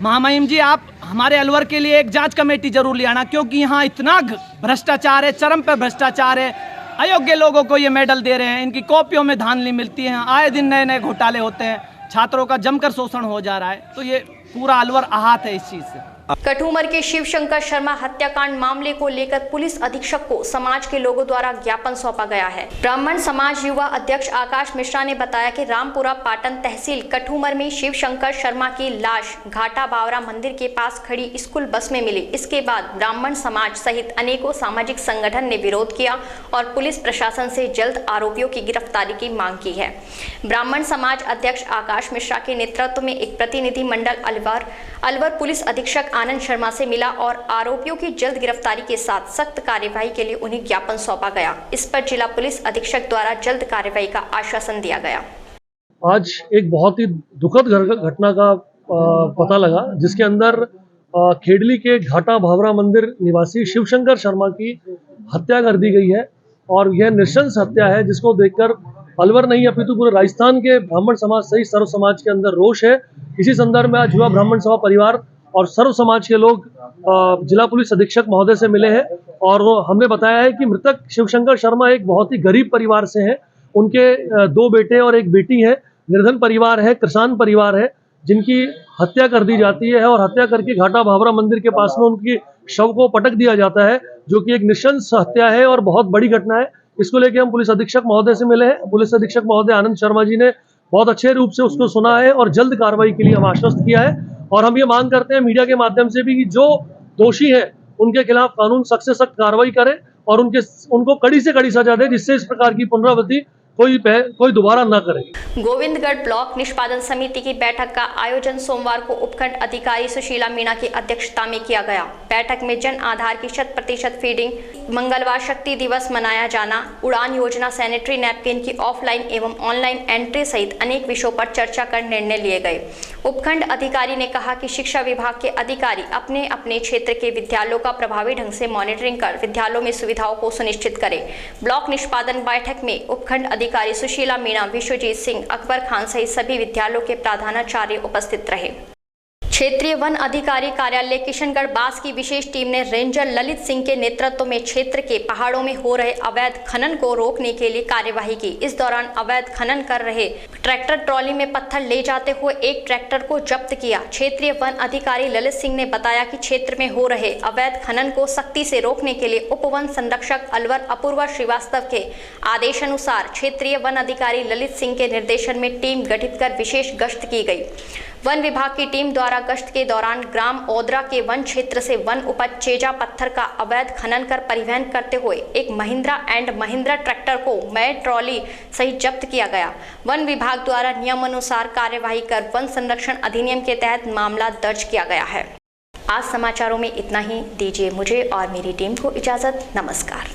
Speaker 10: महामहिम जी, आप हमारे अलवर के लिए एक जांच कमेटी जरूर ले आना, क्योंकि यहाँ इतना भ्रष्टाचार है, चरम पर भ्रष्टाचार है। अयोग्य लोगों को ये मेडल दे रहे हैं, इनकी कॉपियों में धांधली मिलती है, आए दिन नए नए घोटाले होते हैं, छात्रों का जमकर शोषण हो जा रहा है। तो ये पूरा अलवर आहत है इस चीज़ से।
Speaker 1: कठुमर के शिवशंकर शर्मा हत्याकांड मामले को लेकर पुलिस अधीक्षक को समाज के लोगों द्वारा ज्ञापन सौंपा गया है। ब्राह्मण समाज युवा अध्यक्ष आकाश मिश्रा ने बताया कि रामपुरा पाटन तहसील कठुमर में शिवशंकर शर्मा की लाश घाटा बावरा मंदिर के पास खड़ी स्कूल बस में मिली। इसके बाद ब्राह्मण समाज सहित अनेकों सामाजिक संगठन ने विरोध किया और पुलिस प्रशासन से जल्द आरोपियों की गिरफ्तारी की मांग की है। ब्राह्मण समाज अध्यक्ष आकाश मिश्रा के नेतृत्व में एक प्रतिनिधि मंडल अलवर पुलिस अधीक्षक आनंद शर्मा से मिला और आरोपियों की जल्द गिरफ्तारी के साथ सख्त कार्यवाही के लिए उन्हें ज्ञापन सौंपा गया। इस पर जिला पुलिस अधीक्षक द्वारा जल्द कार्यवाही का आश्वासन दिया गया।
Speaker 11: आज एक बहुत ही दुखद घटना का पता लगा, जिसके अंदर खेडली के घाटा भावरा मंदिर निवासी शिवशंकर शर्मा की हत्या कर दी गई है और यह नृशंस हत्या है, जिसको देखकर अलवर नहीं अपितु पूरे राजस्थान के ब्राह्मण समाज सहित सर्व समाज के अंदर रोष है। इसी संदर्भ में आज युवा ब्राह्मण सभा परिवार और सर्व समाज के लोग जिला पुलिस अधीक्षक महोदय से मिले हैं और हमने बताया है कि मृतक शिवशंकर शर्मा एक बहुत ही गरीब परिवार से हैं। उनके 2 बेटे और 1 बेटी है, निर्धन परिवार है, किसान परिवार है, जिनकी हत्या कर दी जाती है और हत्या करके घाटा भावरा मंदिर के पास में उनकी शव को पटक दिया जाता है, जो कि एक नृशंस हत्या है और बहुत बड़ी घटना है। इसको लेके हम पुलिस अधीक्षक महोदय से मिले हैं। पुलिस अधीक्षक महोदय आनंद शर्मा जी ने बहुत अच्छे रूप से उसको सुना है और जल्द कार्रवाई के लिए हम आश्वस्त किया है। और हम ये मांग करते हैं मीडिया के माध्यम से भी कि जो दोषी हैं उनके खिलाफ कानून सख्त से सख्त कार्रवाई करे और उनको कड़ी से कड़ी सजा दे, जिससे इस प्रकार की पुनरावृत्ति कोई दोबारा न करे।
Speaker 1: गोविंदगढ़ ब्लॉक निष्पादन समिति की बैठक का आयोजन सोमवार को उपखंड अधिकारी सुशीला मीणा की अध्यक्षता में किया गया। बैठक में जन आधार की 100% फीडिंग, मंगलवार शक्ति दिवस मनाया जाना, उड़ान योजना, सैनिटरी नैपकिन की ऑफलाइन एवं ऑनलाइन एंट्री सहित अनेक विषयों पर चर्चा कर निर्णय लिए गए। उपखंड अधिकारी ने कहा कि शिक्षा विभाग के अधिकारी अपने अपने क्षेत्र के विद्यालयों का प्रभावी ढंग से मॉनिटरिंग कर विद्यालयों में सुविधाओं को सुनिश्चित करें। ब्लॉक निष्पादन बैठक में उपखंड अधिकारी सुशीला मीणा, विश्वजीत सिंह, अकबर खान सहित सभी विद्यालयों के प्रधानाचार्य उपस्थित रहे। क्षेत्रीय वन अधिकारी कार्यालय किशनगढ़ बास की विशेष टीम ने रेंजर ललित सिंह के नेतृत्व में क्षेत्र के पहाड़ों में हो रहे अवैध खनन को रोकने के लिए कार्यवाही की। इस दौरान अवैध खनन कर रहे ट्रैक्टर ट्रॉली में पत्थर ले जाते हुए एक ट्रैक्टर को जब्त किया। क्षेत्रीय वन अधिकारी ललित सिंह ने बताया कि क्षेत्र में हो रहे अवैध खनन को सख्ती से रोकने के लिए उप वन संरक्षक अलवर अपूर्वा श्रीवास्तव के आदेशानुसार क्षेत्रीय वन अधिकारी ललित सिंह के निर्देशन में टीम गठित कर विशेष गश्त की गई। वन विभाग की टीम द्वारा गश्त के दौरान ग्राम ओदरा के वन क्षेत्र से वन उपज चेजा पत्थर का अवैध खनन कर परिवहन करते हुए एक महिंद्रा एंड महिंद्रा ट्रैक्टर को मैड ट्रॉली सहित जब्त किया गया। वन विभाग द्वारा नियमानुसार कार्यवाही कर वन संरक्षण अधिनियम के तहत मामला दर्ज किया गया है। आज समाचारों में इतना ही। दीजिए मुझे और मेरी टीम को इजाजत। नमस्कार।